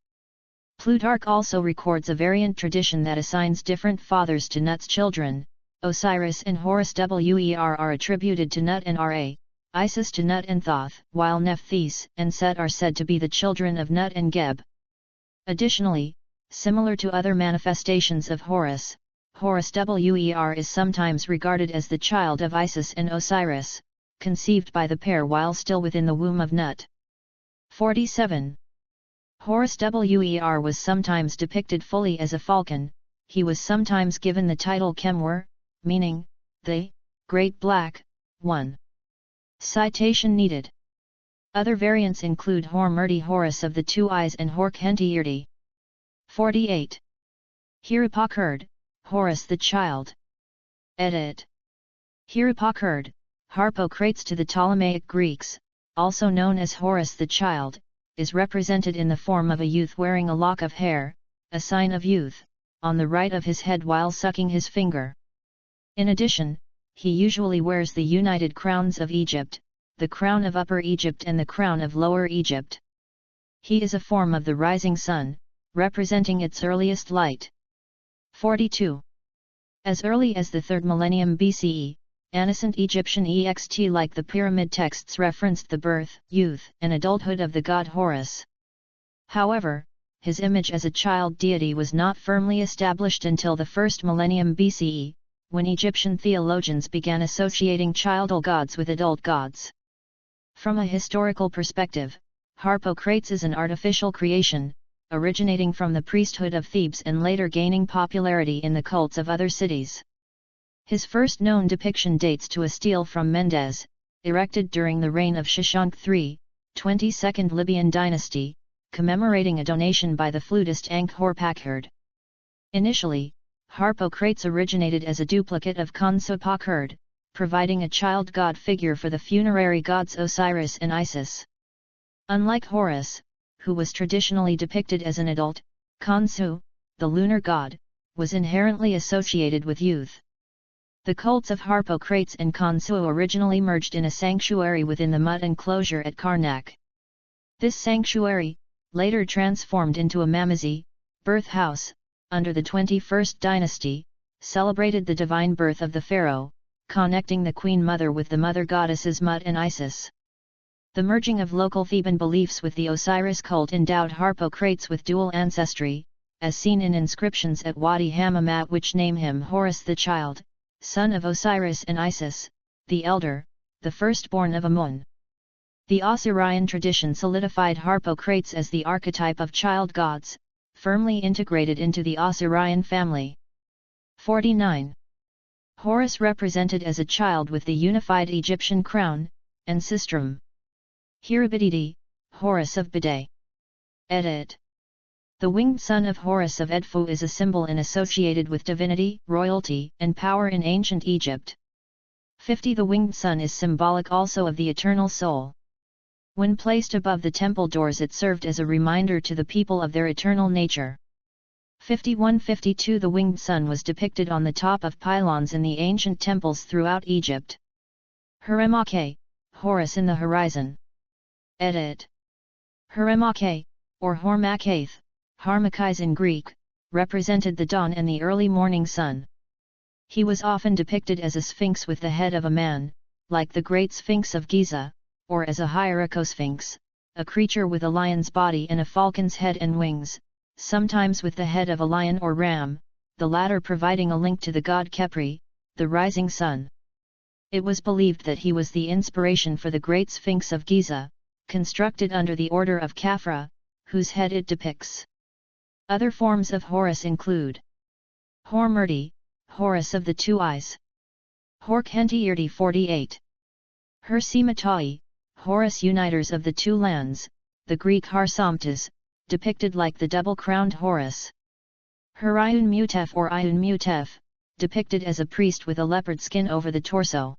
Plutarch also records a variant tradition that assigns different fathers to Nut's children. Osiris and Horus Wer are attributed to Nut and Ra, Isis to Nut and Thoth, while Nephthys and Set are said to be the children of Nut and Geb. Additionally, similar to other manifestations of Horus, Horus Wer is sometimes regarded as the child of Isis and Osiris, conceived by the pair while still within the womb of Nut. 47. Horus Wer was sometimes depicted fully as a falcon. He was sometimes given the title Kemwer, meaning, the Great Black One. Citation needed. Other variants include Hormurti Horus of the two eyes and Horkhentiirti. 48. Hirapakerd, Horus the child. Edit. Hirapakerd, Harpocrates to the Ptolemaic Greeks, also known as Horus the child, is represented in the form of a youth wearing a lock of hair, a sign of youth, on the right of his head while sucking his finger. In addition, he usually wears the united crowns of Egypt, the crown of Upper Egypt and the crown of Lower Egypt. He is a form of the rising sun, representing its earliest light. 42. As early as the 3rd millennium BCE, ancient Egyptian ext like the pyramid texts referenced the birth, youth, and adulthood of the god Horus. However, his image as a child deity was not firmly established until the 1st millennium BCE, when Egyptian theologians began associating childal gods with adult gods. From a historical perspective, Harpocrates is an artificial creation, originating from the priesthood of Thebes and later gaining popularity in the cults of other cities. His first known depiction dates to a stele from Mendes, erected during the reign of Shoshank III, 22nd Libyan dynasty, commemorating a donation by the flutist Ankhor-Pakherd. Initially, Harpocrates originated as a duplicate of Khonsu-Pakherd, providing a child god figure for the funerary gods Osiris and Isis. Unlike Horus, who was traditionally depicted as an adult, Khonsu, the lunar god, was inherently associated with youth. The cults of Harpocrates and Khonsu originally merged in a sanctuary within the mud enclosure at Karnak. This sanctuary, later transformed into a mamazi, birth house, under the 21st dynasty, celebrated the divine birth of the pharaoh, connecting the queen mother with the mother goddesses Mut and Isis. The merging of local Theban beliefs with the Osiris cult endowed Harpocrates with dual ancestry, as seen in inscriptions at Wadi Hammamat which name him Horus the child, son of Osiris and Isis, the elder, the firstborn of Amun. The Osirian tradition solidified Harpocrates as the archetype of child gods, firmly integrated into the Osirian family. 49. Horus represented as a child with the unified Egyptian crown, and sistrum. Hirabididi, Horus of Bide. Edit. The winged son of Horus of Edfu is a symbol and associated with divinity, royalty, and power in ancient Egypt. 50. The winged sun is symbolic also of the eternal soul. When placed above the temple doors it served as a reminder to the people of their eternal nature. 51-52 The winged sun was depicted on the top of pylons in the ancient temples throughout Egypt. Haremake, Horus in the horizon. Edit. Haremake, or Hormakaith, Harmakais in Greek, represented the dawn and the early morning sun. He was often depicted as a sphinx with the head of a man, like the Great Sphinx of Giza, or as a hierocosphinx, a creature with a lion's body and a falcon's head and wings, sometimes with the head of a lion or ram, the latter providing a link to the god Khepri, the rising sun. It was believed that he was the inspiration for the Great Sphinx of Giza, constructed under the order of Khafra, whose head it depicts. Other forms of Horus include Hormurti, Horus of the two eyes. Horkhentiirti 48. Hersimatai, Horus Uniters of the two lands, the Greek Harsamtas, depicted like the double-crowned Horus. Hariun Mutef or Iun Mutef, depicted as a priest with a leopard skin over the torso.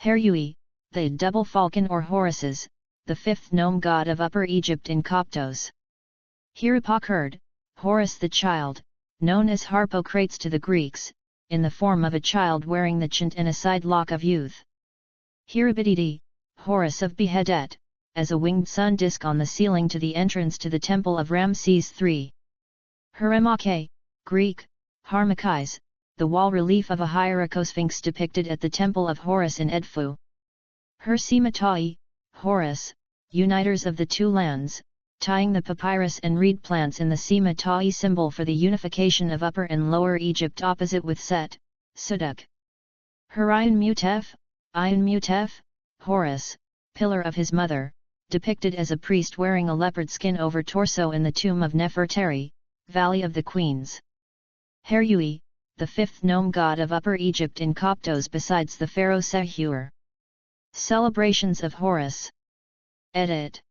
Herui, the double falcon or Horuses, the fifth gnome god of Upper Egypt in Coptos. Hirapakerd, Horus the child, known as Harpocrates to the Greeks, in the form of a child wearing the chant and a side lock of youth. Hirabididi, Horus of Behedet, as a winged sun disk on the ceiling to the entrance to the temple of Ramses III. Haremake, Greek, Harmakais, the wall relief of a hierocosphinx depicted at the temple of Horus in Edfu. Hersimatai, Horus, Uniters of the two lands, tying the papyrus and reed plants in the Simatai symbol for the unification of Upper and Lower Egypt opposite with Set, Suduk. Hariun Mutef, Iun Mutef, Horus, pillar of his mother, depicted as a priest wearing a leopard skin over torso in the tomb of Nefertari, Valley of the Queens. Herui, the fifth gnome god of Upper Egypt in Coptos besides the pharaoh Sehur. Celebrations of Horus. Edit.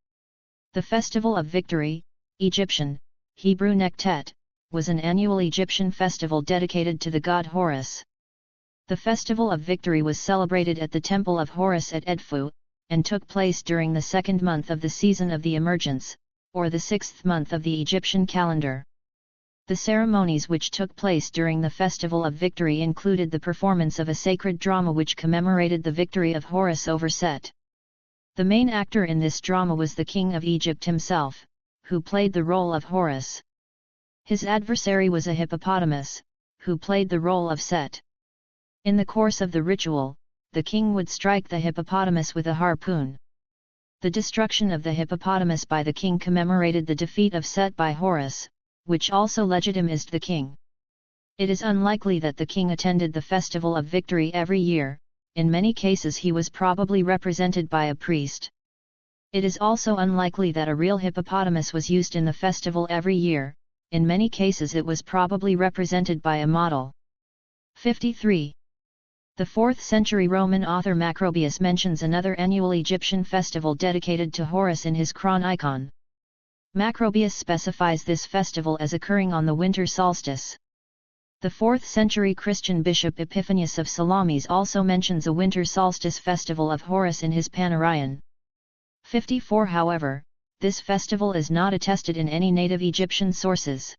The Festival of Victory, Egyptian, Hebrew Nektet, was an annual Egyptian festival dedicated to the god Horus. The Festival of Victory was celebrated at the Temple of Horus at Edfu, and took place during the second month of the season of the emergence, or the sixth month of the Egyptian calendar. The ceremonies which took place during the Festival of Victory included the performance of a sacred drama which commemorated the victory of Horus over Set. The main actor in this drama was the king of Egypt himself, who played the role of Horus. His adversary was a hippopotamus, who played the role of Set. In the course of the ritual, the king would strike the hippopotamus with a harpoon. The destruction of the hippopotamus by the king commemorated the defeat of Set by Horus, which also legitimized the king. It is unlikely that the king attended the Festival of Victory every year. In many cases he was probably represented by a priest. It is also unlikely that a real hippopotamus was used in the festival every year, in many cases it was probably represented by a model. 53. The 4th century Roman author Macrobius mentions another annual Egyptian festival dedicated to Horus in his Chronicon. Macrobius specifies this festival as occurring on the winter solstice. The 4th century Christian bishop Epiphanius of Salamis also mentions a winter solstice festival of Horus in his Panarion. 54. However, this festival is not attested in any native Egyptian sources.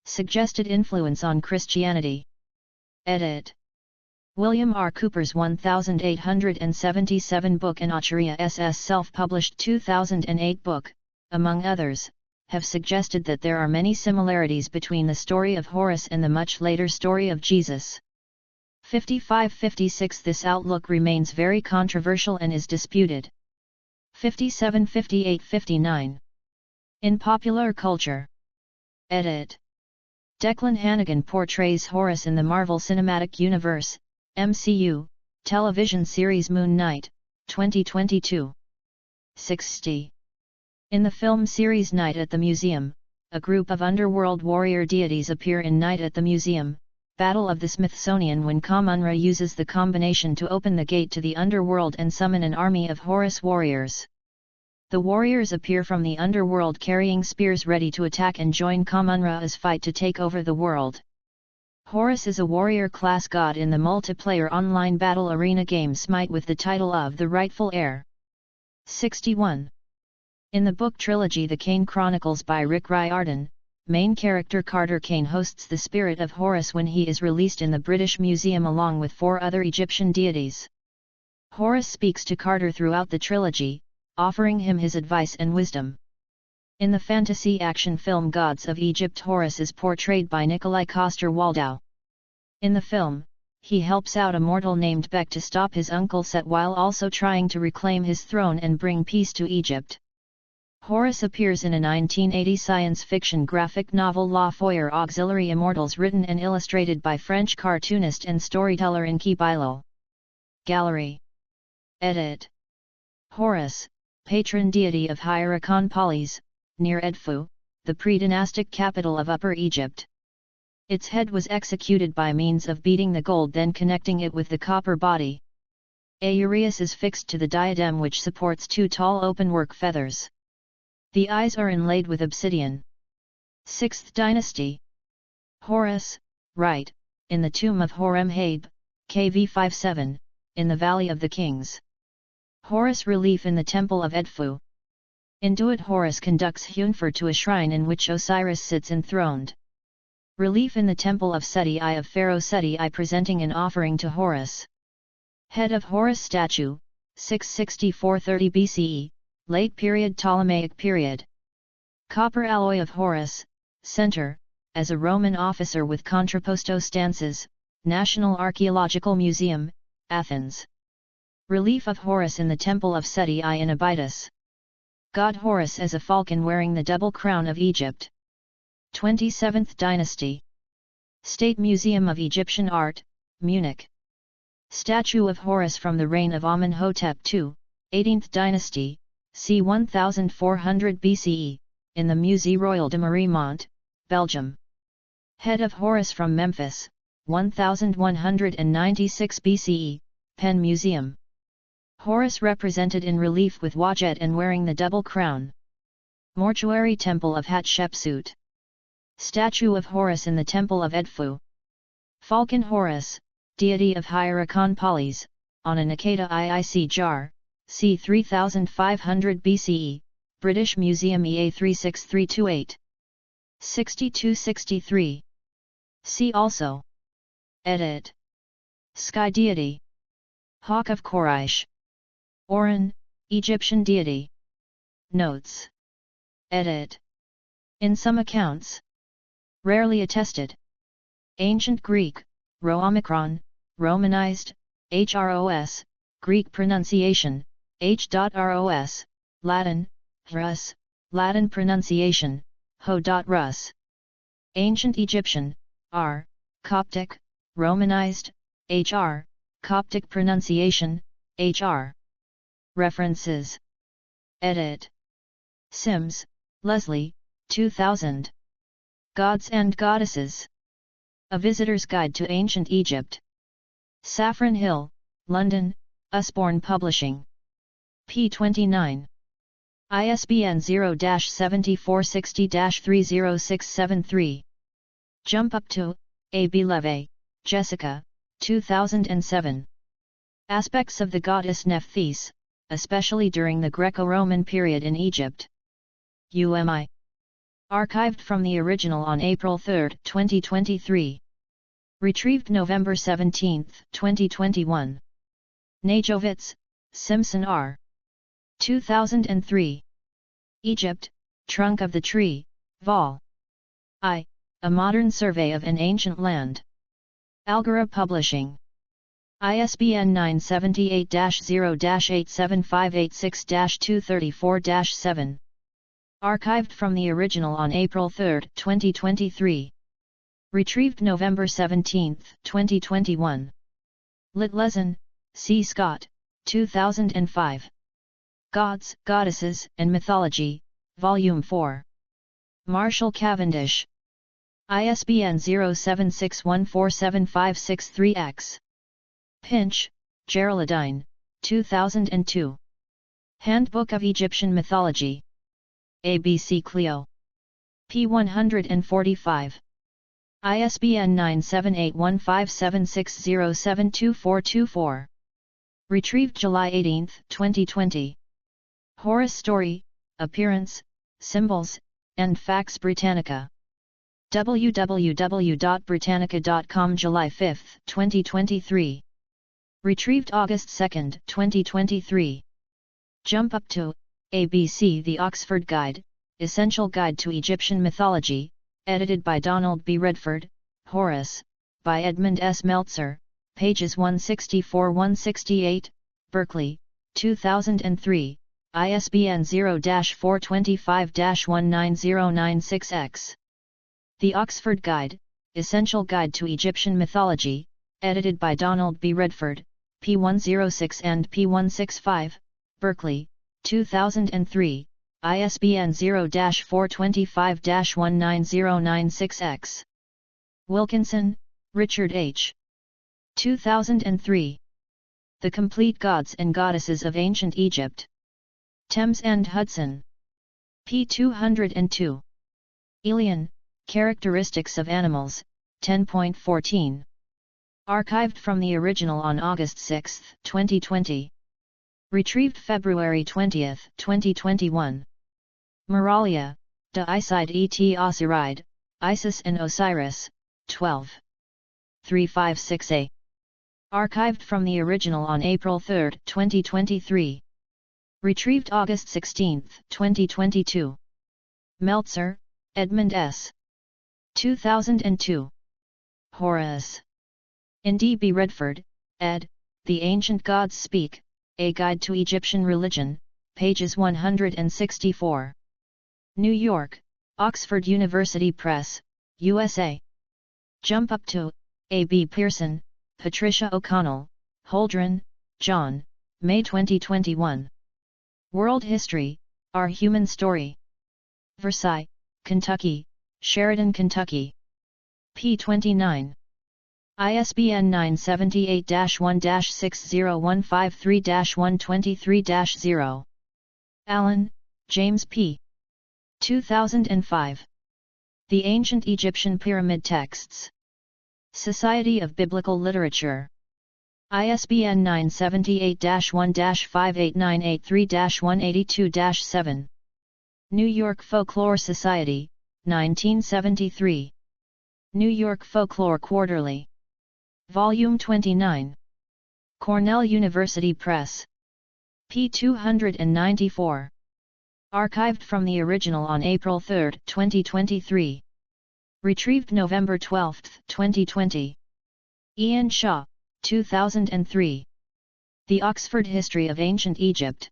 Suggested influence on Christianity. Edit. William R. Cooper's 1877 book and Acharya S.S. self-published 2008 book, among others, have suggested that there are many similarities between the story of Horus and the much later story of Jesus. 55-56. This outlook remains very controversial and is disputed. 57-58-59. In popular culture. Edit. Declan Hannigan portrays Horus in the Marvel Cinematic Universe, MCU, television series Moon Knight, 2022. 60. In the film series Night at the Museum, a group of underworld warrior deities appear in Night at the Museum, Battle of the Smithsonian, when Ka-Mun-Ra uses the combination to open the gate to the underworld and summon an army of Horus warriors. The warriors appear from the underworld carrying spears ready to attack and join Ka-Mun-Ra's fight to take over the world. Horus is a warrior-class god in the multiplayer online battle arena game Smite with the title of the rightful heir. 61. In the book trilogy The Kane Chronicles by Rick Riordan, main character Carter Kane hosts the spirit of Horus when he is released in the British Museum along with 4 other Egyptian deities. Horus speaks to Carter throughout the trilogy, offering him his advice and wisdom. In the fantasy action film Gods of Egypt, Horus is portrayed by Nikolai Coster-Waldau. In the film, he helps out a mortal named Bek to stop his uncle Set while also trying to reclaim his throne and bring peace to Egypt. Horus appears in a 1980 science fiction graphic novel La Foyer Auxiliary Immortals written and illustrated by French cartoonist and storyteller Enki Bilal. Gallery. Edit. Horus, patron deity of Hierarchon Polis, near Edfu, the pre-dynastic capital of Upper Egypt. Its head was executed by means of beating the gold, then connecting it with the copper body. A uraeus is fixed to the diadem which supports 2 tall openwork feathers. The eyes are inlaid with obsidian. 6th Dynasty. Horus, right, in the tomb of Horemheb, KV 57, in the Valley of the Kings. Horus relief in the Temple of Edfu. In Duat Horus conducts Hunfer to a shrine in which Osiris sits enthroned. Relief in the Temple of Seti I of Pharaoh Seti I presenting an offering to Horus. Head of Horus statue, 664-30 BCE. Late period Ptolemaic period. Copper alloy of Horus, center, as a Roman officer with contrapposto stances, National Archaeological Museum, Athens. Relief of Horus in the Temple of Seti I in Abydos. God Horus as a falcon wearing the double crown of Egypt. 27th Dynasty. State Museum of Egyptian Art, Munich. Statue of Horus from the reign of Amenhotep II, 18th Dynasty. c. 1400 BCE, in the Musée Royal de Mariemont, Belgium. Head of Horus from Memphis, 1196 BCE, Penn Museum. Horus represented in relief with wajet and wearing the double crown. Mortuary Temple of Hatshepsut. Statue of Horus in the Temple of Edfu. Falcon Horus, deity of Hierarchon Polis, on an Akata IIC jar, c. 3500 BCE, British Museum EA 36328. 62-63. See also. Edit. Sky deity. Hawk of Quraysh. Oran, Egyptian deity. Notes. Edit. In some accounts. Rarely attested. Ancient Greek, Rho-omicron, Romanized, HROS, Greek pronunciation, H.ROS, Latin, Rus, Latin pronunciation, Ho.Rus. Ancient Egyptian, R, Coptic, Romanized, HR, Coptic pronunciation, HR. References. Edit. Sims, Leslie, 2000. Gods and Goddesses. A Visitor's Guide to Ancient Egypt. Saffron Hill, London, Usborne Publishing. p. 29. ISBN 0-7460-30673. Jump Up to, A.B. Leve, Jessica, 2007. Aspects of the goddess Nephthys, especially during the Greco-Roman period in Egypt. UMI. Archived from the original on April 3, 2023. Retrieved November 17, 2021. Najovitz, Simpson R. 2003. Egypt, Trunk of the Tree, Vol. I. A Modern Survey of an Ancient Land. Algora Publishing. ISBN 978-0-87586-234-7. Archived from the original on April 3, 2023. Retrieved November 17, 2021. Litlesen, C. Scott, 2005. Gods, Goddesses, and Mythology, Volume 4. Marshall Cavendish. ISBN 0761475663-X. Pinch, Geraldine, 2002. Handbook of Egyptian Mythology. ABC Clio. p. 145. ISBN 9781576072424. Retrieved July 18, 2020. Horus Story, Appearance, Symbols, and Facts Britannica. www.britannica.com July 5, 2023. Retrieved August 2, 2023. Jump Up to, ABC The Oxford Guide, Essential Guide to Egyptian Mythology, edited by Donald B. Redford, Horus, by Edmund S. Meltzer, pages 164-168, Berkeley, 2003, ISBN 0-425-19096-X. The Oxford Guide, Essential Guide to Egyptian Mythology, edited by Donald B. Redford, p. 106 and p. 165, Berkeley, 2003, ISBN 0-425-19096-X. Wilkinson, Richard H. 2003. The Complete Gods and Goddesses of Ancient Egypt. Thames and Hudson. p. 202. Elian, Characteristics of Animals, 10.14. Archived from the original on August 6, 2020. Retrieved February 20, 2021. Moralia, De Isid et Osiride, Isis and Osiris, 12. 356a. Archived from the original on April 3, 2023. Retrieved August 16, 2022. Meltzer, Edmund S. 2002. Horus. In D. B. Redford, ed., The Ancient Gods Speak, A Guide to Egyptian Religion, pages 164. New York, Oxford University Press, USA. Jump Up to, A. B. Pearson, Patricia O'Connell, Holdren, John, May 2021. World History, Our Human Story. Versailles, Kentucky, Sheridan, Kentucky. p. 29. ISBN 978-1-60153-123-0. Allen, James P. 2005. The Ancient Egyptian Pyramid Texts. Society of Biblical Literature. ISBN 978-1-58983-182-7. New York Folklore Society, 1973. New York Folklore Quarterly. Volume 29. Cornell University Press. p. 294. Archived from the original on April 3, 2023. Retrieved November 12, 2020. Ian Shaw, 2003. The Oxford History of Ancient Egypt.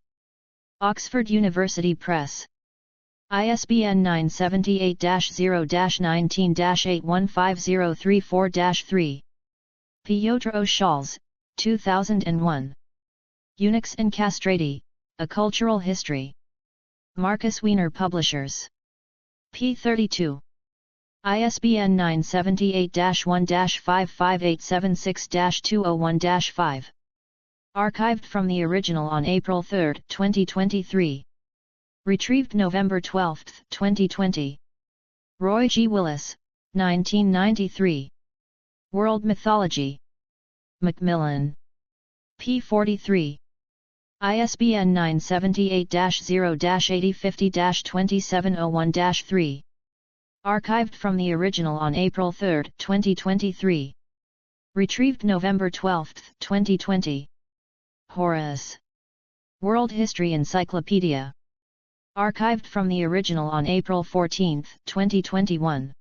Oxford University Press. ISBN 978-0-19-815034-3. Piotr O'Shalls, 2001. Eunuchs and Castrati, A Cultural History. Marcus Wiener Publishers. p. 32. ISBN 978-1-55876-201-5. Archived from the original on April 3, 2023. Retrieved November 12, 2020. Roy G. Willis, 1993. World Mythology. Macmillan. p. 43. ISBN 978-0-8050-2701-3. Archived from the original on April 3, 2023. Retrieved November 12, 2020. Horus. World History Encyclopedia. Archived from the original on April 14, 2021.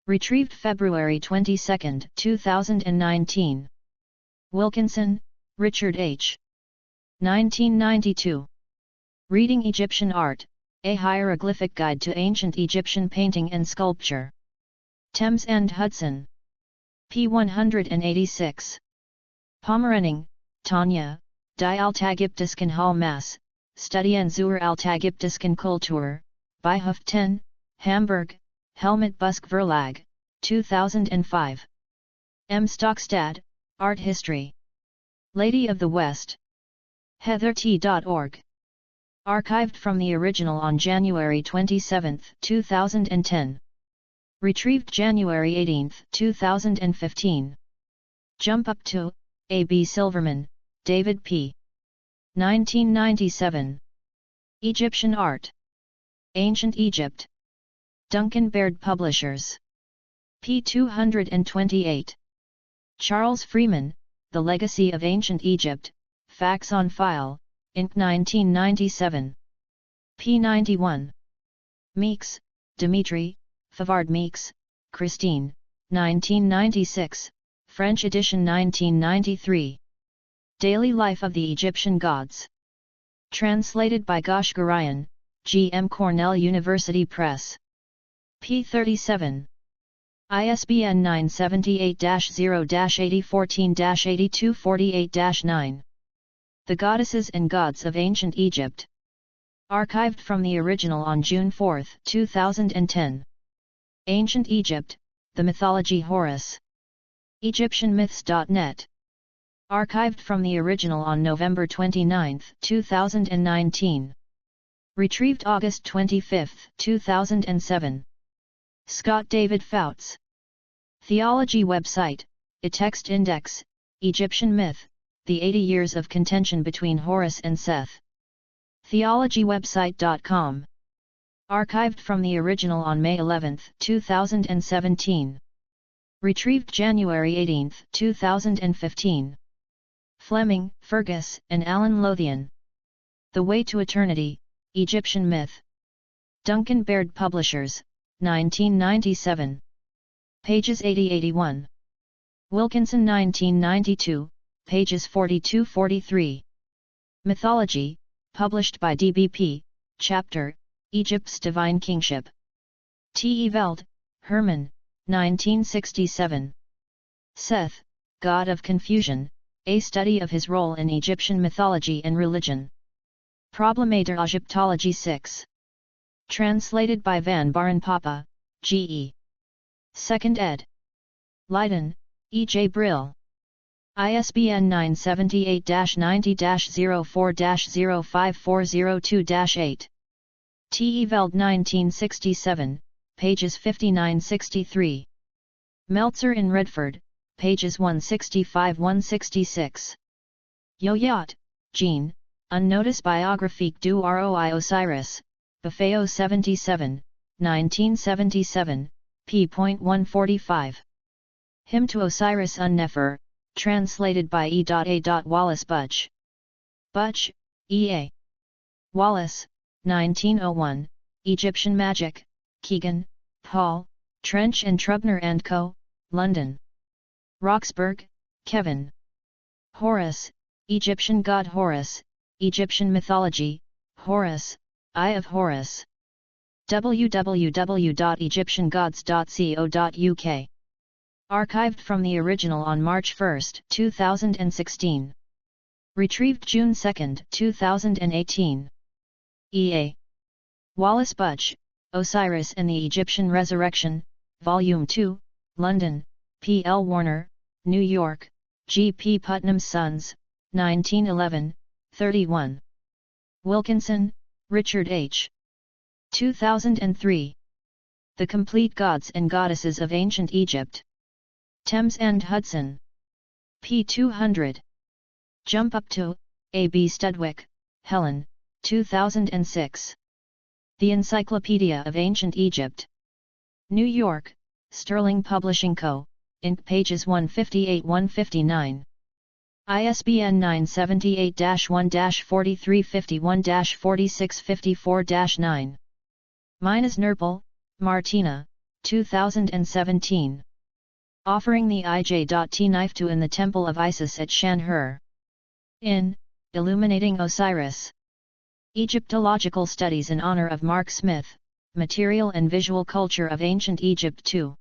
Retrieved February 22, 2019. Wilkinson, Richard H. 1992. Reading Egyptian Art, A Hieroglyphic Guide to Ancient Egyptian Painting and Sculpture. Thames and Hudson. p. 186. Pomerening, Tanya, Die Altägyptischen Hallmasse, Studien zur Altägyptischen Kultur, Beihof 10, Hamburg, Helmut Busk Verlag, 2005. M. Stockstad, Art History. Lady of the West. heather.t.org. Archived from the original on January 27, 2010. Retrieved January 18, 2015. Jump Up To, A. B. Silverman, David P. 1997. Egyptian Art. Ancient Egypt. Duncan Baird Publishers. p. 228. Charles Freeman, The Legacy of Ancient Egypt, Facts on File, Inc. 1997. p. 91. Meeks, Dimitri, Favard Meeks, Christine, 1996, French edition 1993. Daily Life of the Egyptian Gods. Translated by Gosh Garayan, G. M. Cornell University Press. p. 37. ISBN 978-0-8014-8248-9. The Goddesses and Gods of Ancient Egypt. Archived from the original on June 4, 2010. Ancient Egypt, The Mythology Horus. EgyptianMyths.net. Archived from the original on November 29, 2019. Retrieved August 25, 2007. Scott David Fouts. Theology website, A Text Index, Egyptian Myth, The 80 Years of Contention Between Horus and Seth. TheologyWebsite.com. Archived from the original on May 11, 2017. Retrieved January 18, 2015. Fleming, Fergus, and Alan Lothian. The Way to Eternity, Egyptian Myth. Duncan Baird Publishers, 1997. Pages 80-81. Wilkinson 1992, pages 42-43. Mythology, published by DBP, Chapter, Egypt's Divine Kingship. T. E. Veld, Herman, 1967. Seth, God of Confusion, A Study of His Role in Egyptian Mythology and Religion. Problemator Egyptology 6. Translated by Van Baren Papa, G.E. 2nd ed. Leiden, E. J. Brill. ISBN 978-90-04-05402-8. T. E. Veld 1967, pages 59-63. Meltzer in Redford, pages 165-166. Yoyat, Jean, Unnoticed Biographique du Roi Osiris, Buffeo 77, 1977, p.145. Hymn to Osiris Un-Nefer, translated by E. A. Wallace Butch. Butch, E. A. Wallace, 1901, Egyptian Magic, Keegan, Paul, Trench and Trubner & Co., London. Roxburgh, Kevin. Horus, Egyptian God Horus, Egyptian Mythology, Horus, Eye of Horus. www.egyptiangods.co.uk. Archived from the original on March 1, 2016. Retrieved June 2, 2018. E. A. Wallace Butch, Osiris and the Egyptian Resurrection, Volume 2, London, P. L. Warner, New York, G. P. Putnam Sons, 1911, 31. Wilkinson, Richard H. 2003. The Complete Gods and Goddesses of Ancient Egypt. Thames and Hudson. p. 200. Jump Up To, A. B. Studwick, Helen, 2006. The Encyclopedia of Ancient Egypt. New York, Sterling Publishing Co., Inc. pages 158-159. ISBN 978-1-4351-4654-9. Minas Nurpel, Martina, 2017. Offering the IJ.T knife to in the Temple of Isis at Shanhur. In, Illuminating Osiris. Egyptological Studies in honor of Mark Smith, Material and Visual Culture of Ancient Egypt 2.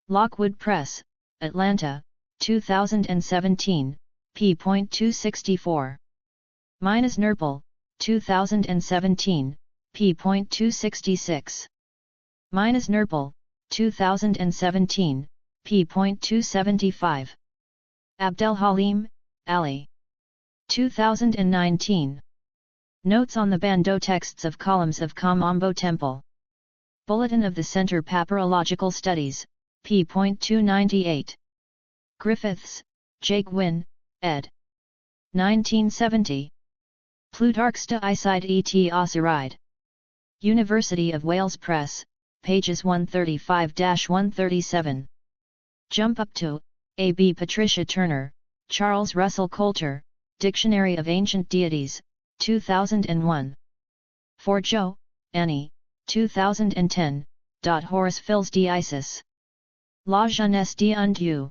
Lockwood Press, Atlanta, 2017, p.264. Minas Nurpel, 2017, p.266. Minas Nurpel, 2017, p.275. Abdel Halim, Ali. 2019. Notes on the Bando texts of columns of Kamambo Temple. Bulletin of the Center Papyrological Studies, p.298. Griffiths, Jake Wynne, ed. 1970. Plutarch's De Icide et Osiride. University of Wales Press, pages 135-137. Jump Up To, A. B. Patricia Turner, Charles Russell Coulter, Dictionary of Ancient Deities, 2001. For Joe, Annie, 2010. Horace Fils d'Isis. La jeunesse d'Undieu.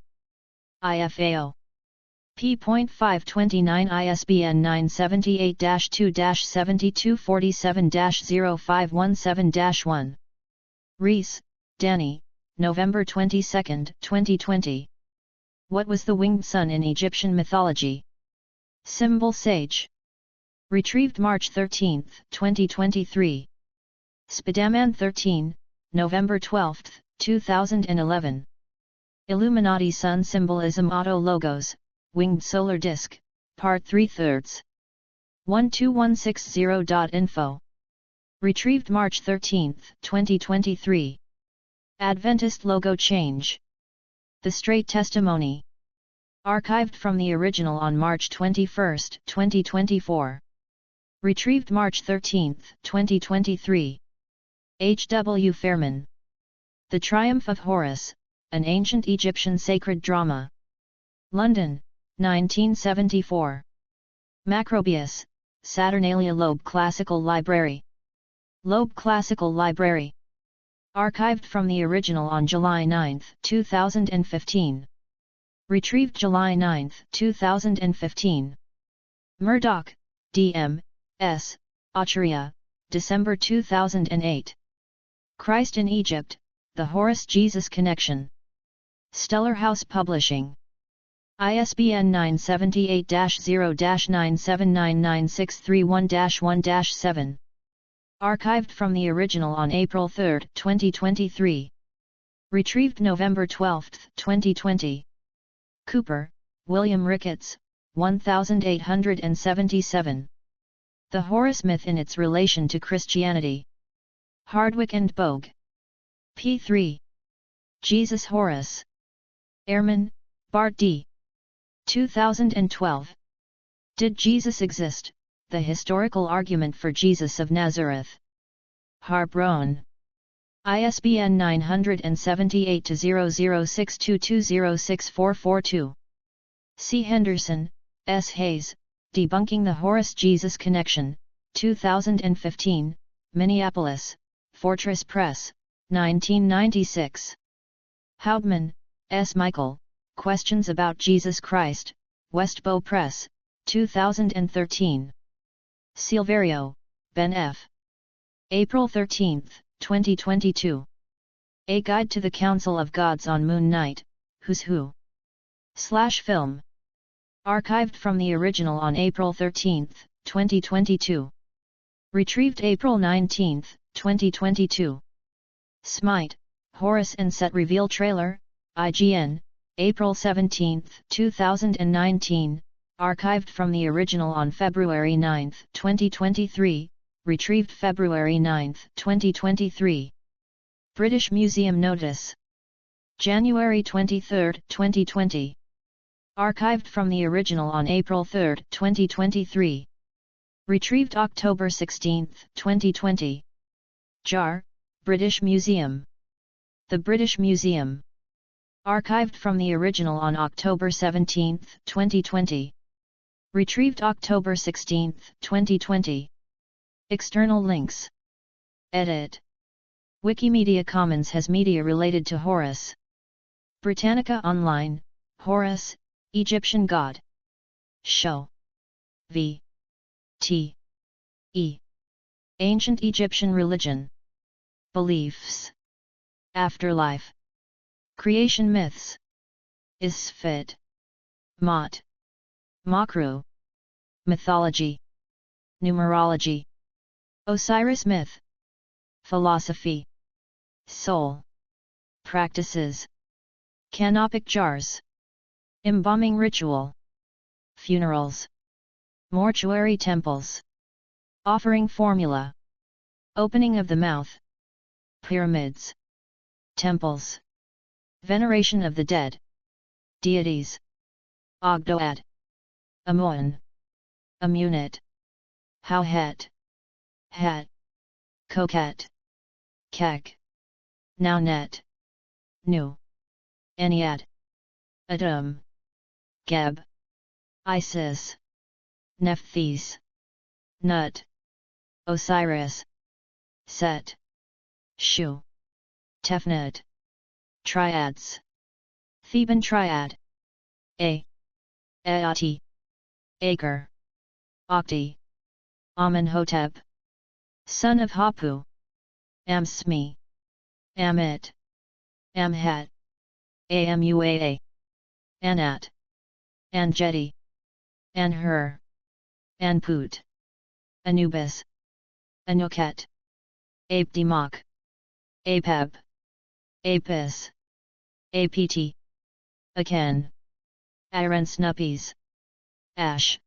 IFAO. p.529 ISBN 978-2-7247-0517-1. Rees, Danny, November 22, 2020. What was the winged sun in Egyptian mythology? Symbol Sage. Retrieved March 13, 2023. Spidaman 13, November 12, 2011. Illuminati Sun Symbolism Auto Logos, Winged Solar Disk, Part 3/3. 12160.info. Retrieved March 13, 2023. Adventist Logo Change. The Straight Testimony. Archived from the original on March 21, 2024. Retrieved March 13, 2023. H. W. Fairman. The Triumph of Horus, an Ancient Egyptian Sacred Drama. London, 1974. Macrobius, Saturnalia Loeb Classical Library. Loeb Classical Library. Archived from the original on July 9, 2015. Retrieved July 9, 2015. Murdoch, D.M., S., Acharya, December 2008. Christ in Egypt, The Horus-Jesus Connection. Stellar House Publishing. ISBN 978-0-9799631-1-7. Archived from the original on April 3, 2023. Retrieved November 12, 2020. Cooper, William Ricketts, 1877. The Horus Myth in its Relation to Christianity. Hardwick and Bogue. p. 3. Jesus Horus. Ehrman, Bart D. 2012. Did Jesus exist? The Historical Argument for Jesus of Nazareth. Harp-Rowan. ISBN 978-0062206442. C. Henderson, S. Hayes, Debunking the Horus-Jesus Connection, 2015, Minneapolis, Fortress Press, 1996. Hauptmann, S. Michael, Questions About Jesus Christ, Westbow Press, 2013. Silverio, Ben F. April 13, 2022. A Guide to the Council of Gods on Moon Night, Who's Who. /film. Archived from the original on April 13, 2022. Retrieved April 19, 2022. Smite, Horus and Set Reveal Trailer, IGN, April 17, 2019, archived from the original on February 9, 2023, retrieved February 9, 2023. British Museum Notice. January 23, 2020. Archived from the original on April 3, 2023. Retrieved October 16, 2020. JAR, British Museum. The British Museum. Archived from the original on October 17, 2020. Retrieved October 16, 2020. External links. Edit. Wikimedia Commons has media related to Horus. Britannica Online, Horus, Egyptian god. Show. V. T. E. Ancient Egyptian religion. Beliefs. Afterlife. Creation myths. Isfit. Mot. Makru. Mythology. Numerology. Osiris myth. Philosophy. Soul. Practices. Canopic jars. Embalming ritual. Funerals. Mortuary temples. Offering formula. Opening of the mouth. Pyramids. Temples. Veneration of the dead. Deities. Ogdoad. Amoan. Amunit. Howhet. Het. Coquette. Kek. Nounet. Nu. Ennead. Adam. Geb. Isis. Nephthys. Nut. Osiris. Set. Shu. Tefnut. Triads. Theban triad. Aati. Acre. Okti. Amenhotep. Son of Hapu. Amsmi. Amit. Amhat. Amuaa. Anat. Anjeti. Anhur. Anput. Anubis. Anuket. Apdemoc. Apeb. Apis. Apt. Aken. Irensnuppies. Ash.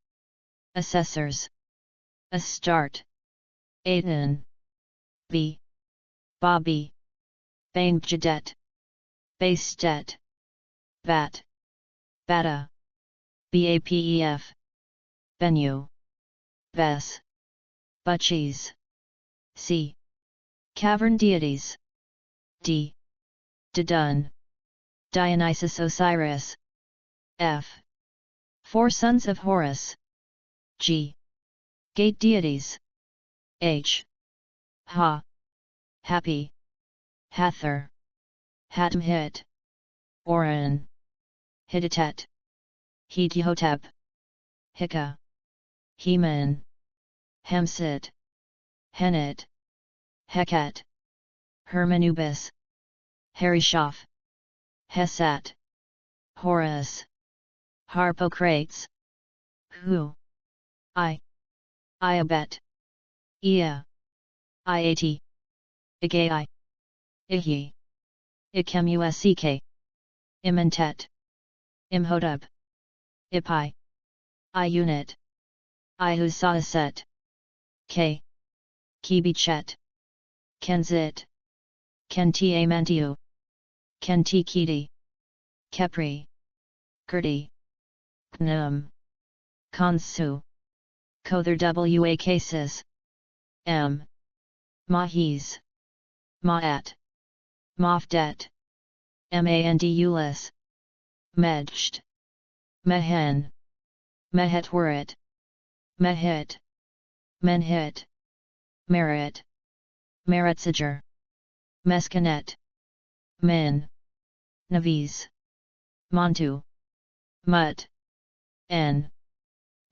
Assessors. Astart. Aten. B. Bobby. Bainjadet. Bastet. Bat. Bata. Bapef. Bennu. Bes. Butchies. C. Cavern deities. D. Didun. Dionysus Osiris. F. Four sons of Horus. G. Gate deities. H. Ha. Happy. Hather. Hatmhit. Oran. Hittite. Hetihotep. Hika. Heman. Hemsit. Henit. Heket. Hermanubis. Harishaph. Hesat. Horus. Harpocrates. Hu. Iabet. Ea. Iat. Igai. Ihi. Ikemusk. Imentet. Imhotep. Ipi. Iunit. Ihusaset. K. Kibichet. Kenzit. Kentiamantiu. Kentikiti. Kepri. Kurdi. Knum. Kansu. Kother wa cases. M. Mahis. Maat. Mafdet. Mandulis. Medjt. Mehen. Mehetwarit. Mehit. Menhit. Merit. Meretsager. Meskanet. Min. Naviz. Montu. Mut. N.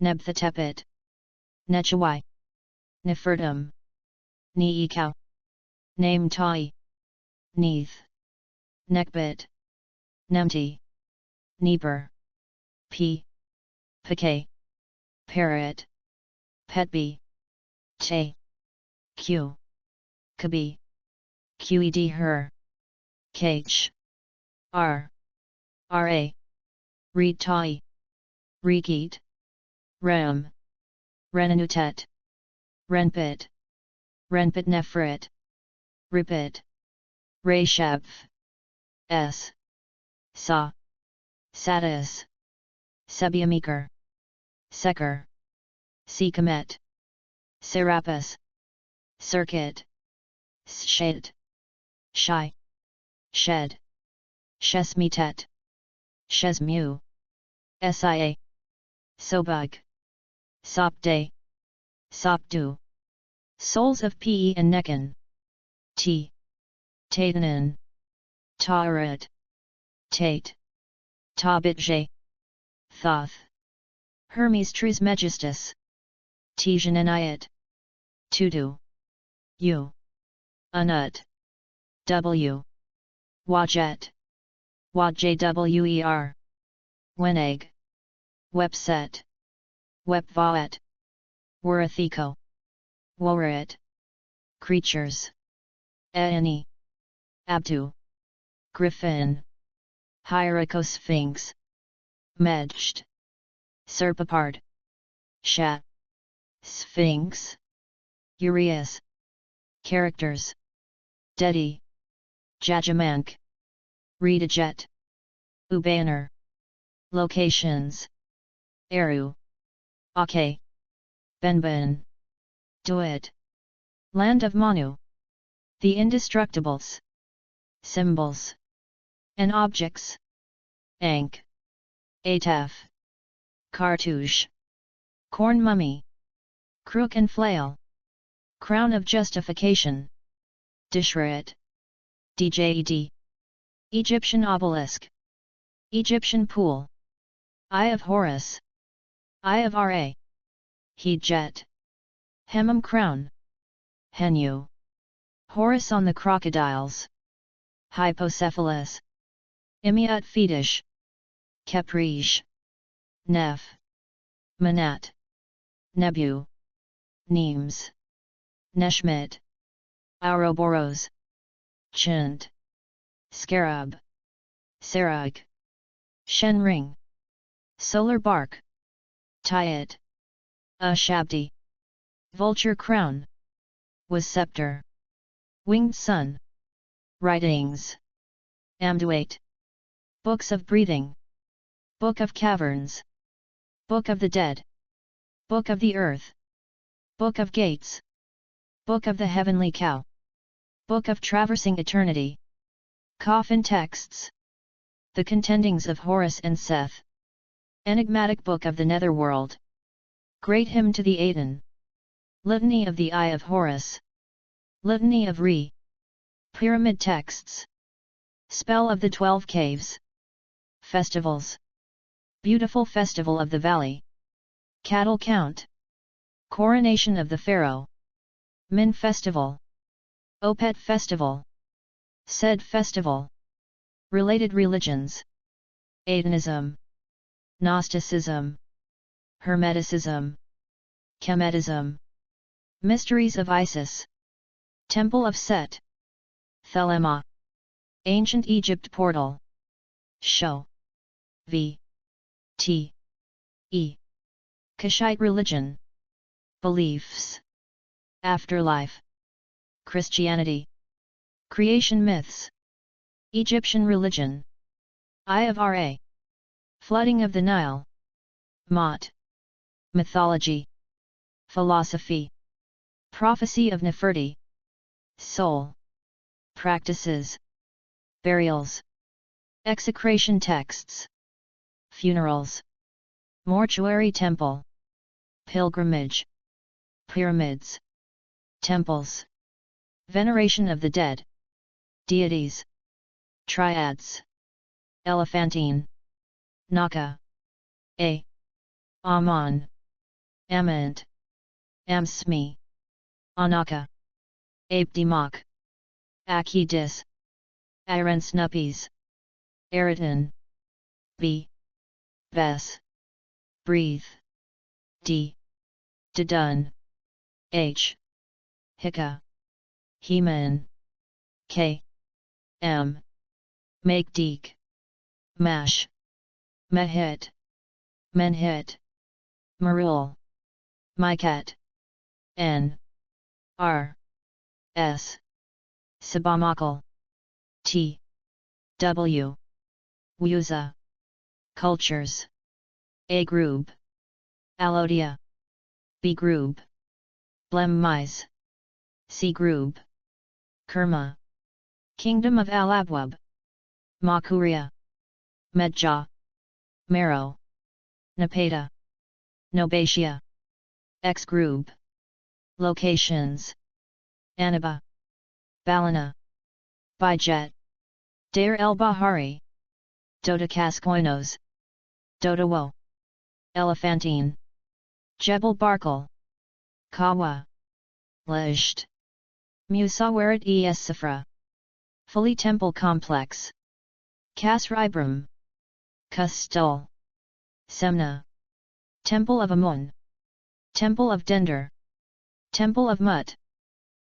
Nebthetepet. Nechawai. Nefertum. Neekau. Name Tai. Neath. Nekbit. Nemti. Neeper. P. Pk. Parrot. Petby. Te. Q. Kabi. Qed her. Kh. R. Ra. Reed Tai. Regeet. Ram. Renanutet. Renpit. Renpit Nefrit, Ripit, Reshapf, S. Sa, Satis, Sebiamikar, Sekar, Sikamet, Serapis, Circuit, Shed, Shai, Shed, Shesmitet, Shesmu, Sia, Sobug, Sopday, Sopdu, Souls of Pe and Nekan, T. Taitanen, Tarat, Tate, Tabitje, Thoth, Hermes Trismegistus, Tijaneniat, Tudu, U, Anut, W, Wajet, Wajwer, Weneg, Webset, Webvaet, Warathiko, Worit, Creatures, Aeni, Abtu, Griffin, Hierocosphinx, Medjed, Serpapard, Shat, Sphinx, Urias, Characters, Dedi, Jajamank, Redajet, Ubanner, Locations, Eru, Ake, Benben, Duet, Land of Manu, The Indestructibles, Symbols, and Objects, Ankh, Ataf, Cartouche, Corn Mummy, Crook and Flail, Crown of Justification, Dishret, Djed, Egyptian Obelisk, Egyptian Pool, Eye of Horus, Eye of Ra, Heedjet, Hemam Crown, Henu, Horus on the Crocodiles, Hypocephalus, Imiat Fetish, Capriche, Neph, Manat, Nebu, Nemes, Neshmit, Ouroboros, Chint, Scarab, Sarag, Shenring, Solar Bark, Tyet, Ashabdi, Vulture Crown, Was Scepter, Winged Sun, Writings, Amduate, Books of Breathing, Book of Caverns, Book of the Dead, Book of the Earth, Book of Gates, Book of the Heavenly Cow, Book of Traversing Eternity, Coffin Texts, The Contendings of Horus and Seth, Enigmatic Book of the Netherworld, Great Hymn to the Aten, Litany of the Eye of Horus, Litany of Re, Pyramid Texts, Spell of the 12 Caves, Festivals, Beautiful Festival of the Valley, Cattle Count, Coronation of the Pharaoh, Min Festival, Opet Festival, Sed Festival, Related Religions, Atenism, Gnosticism, Hermeticism, Kemetism, Mysteries of Isis, Temple of Set, Thelema, Ancient Egypt Portal, Show, V, T, E, Kushite Religion, Beliefs, Afterlife, Christianity, Creation Myths, Egyptian Religion, Eye of Ra, Flooding of the Nile, Mot, Mythology, Philosophy, Prophecy of Neferti, Soul, Practices, Burials, Execration Texts, Funerals, Mortuary Temple, Pilgrimage, Pyramids, Temples, Veneration of the Dead, Deities, Triads, Elephantine, Naka, A, Aman, Amant, Amsmi, Anaka, Abdimok, Akidis, Iron Snuppies, Eriton, B, Bess, Breathe, D, Didun, H, Hika, Heman, K, M, Make Deek, Mash, Mehit, Menhit, Marul, Mikat, N, R, S. Sabamakal. T. W. Wuza. Cultures. A group. Alodia. B group. Blemmise. C group. Kerma. Kingdom of Alabwab. Makuria. Medja. Mero. Nepeta. Nobatia. X group. Locations. Anaba. Balana. Bijet. Deir el Bahari. Dodecascoinos. Dodawo. Elephantine. Jebel Barkal. Kawa. Lejt. Musawarat es Safra. Fully Temple Complex. Kasribram. Kustul. Semna. Temple of Amun. Temple of Dender. Temple of Mut.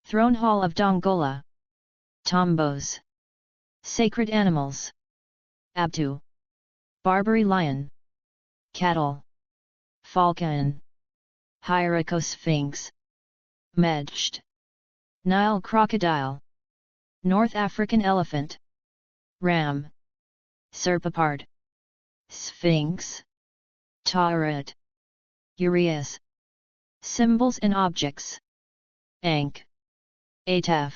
Throne Hall of Dongola. Tombos. Sacred Animals. Abtu. Barbary Lion. Cattle. Falcon. Hierarchosphinx. Medjed. Nile Crocodile. North African Elephant. Ram. Serpapard. Sphinx. Tauret. Urias. Symbols and objects. Ankh. Ataf.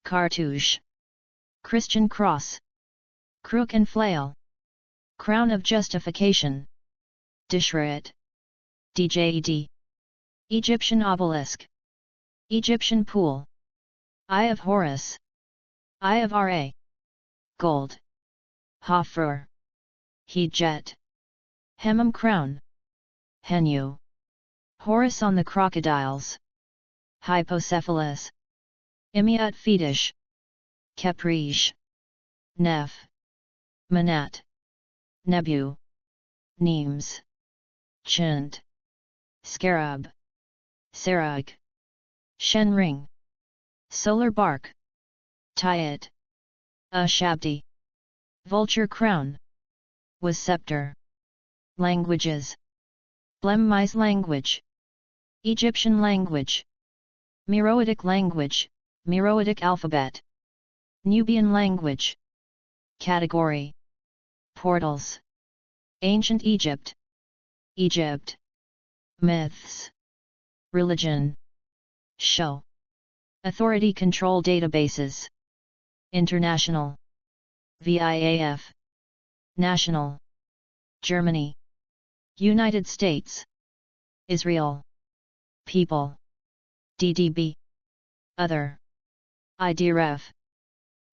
Cartouche. Christian cross. Crook and flail. Crown of justification. Dishret. Djed. Egyptian obelisk. Egyptian pool. Eye of Horus. Eye of Ra. Gold. Hafur. Hejet. Hemam crown. Henu. Horus on the crocodiles. Hypocephalus. Imiat fetish. Capriche. Nef. Manat. Nebu. Neems. Chint. Scarab. Sarag. Shenring. Solar bark. Tyet. Shabdi. Vulture crown. Was scepter. Languages. Blemmise language. Egyptian language. Meroitic language, Meroitic alphabet. Nubian language. Category. Portals. Ancient Egypt. Egypt. Myths. Religion. Show. Authority control databases. International. VIAF. National. Germany. United States. Israel. People. DDB. Other. IDREF.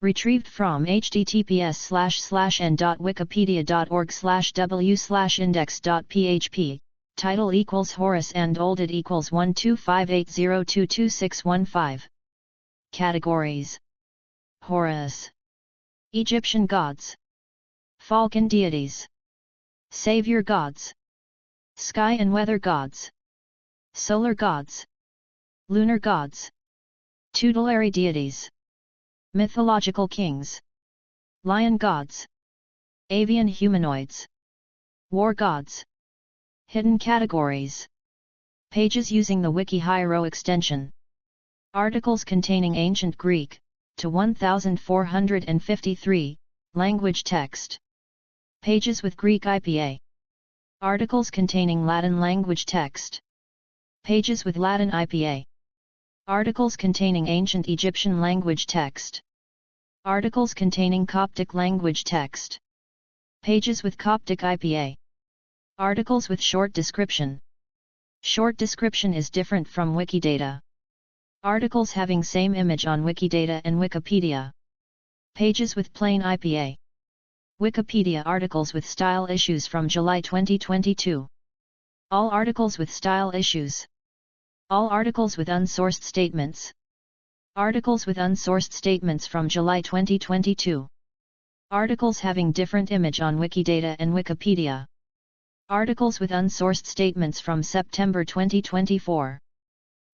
Retrieved from https://n.wikipedia.org/w/index.php. Title equals Horus and Olded equals 12580222615. Categories. Horus. Egyptian gods. Falcon deities. Savior gods. Sky and weather gods. Solar gods. Lunar gods. Tutelary deities. Mythological kings. Lion gods. Avian humanoids. War gods. Hidden categories. Pages using the WikiHiero extension. Articles containing Ancient Greek, to 1453, language text. Pages with Greek IPA. Articles containing Latin language text. Pages with Latin IPA. Articles containing Ancient Egyptian language text. Articles containing Coptic language text. Pages with Coptic IPA. Articles with short description. Short description is different from Wikidata. Articles having same image on Wikidata and Wikipedia. Pages with plain IPA. Wikipedia articles with style issues from July 2022. All articles with style issues. All articles with unsourced statements. Articles with unsourced statements from July 2022. Articles having different image on Wikidata and Wikipedia. Articles with unsourced statements from September 2024.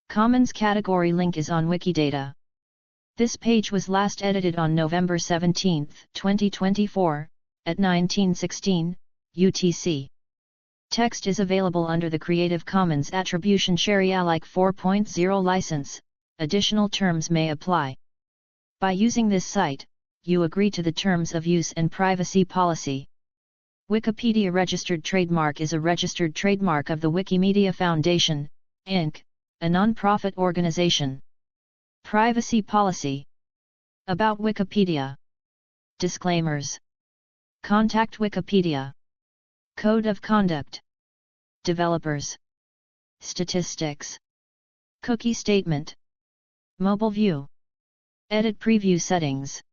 Commons category link is on Wikidata. This page was last edited on November 17, 2024, at 1916 UTC. Text is available under the Creative Commons Attribution Share Alike 4.0 license, additional terms may apply. By using this site, you agree to the terms of use and privacy policy. Wikipedia registered trademark is a registered trademark of the Wikimedia Foundation, Inc., a non-profit organization. Privacy policy. About Wikipedia. Disclaimers. Contact Wikipedia. Code of conduct. Developers. Statistics. Cookie statement. Mobile view. Edit preview settings.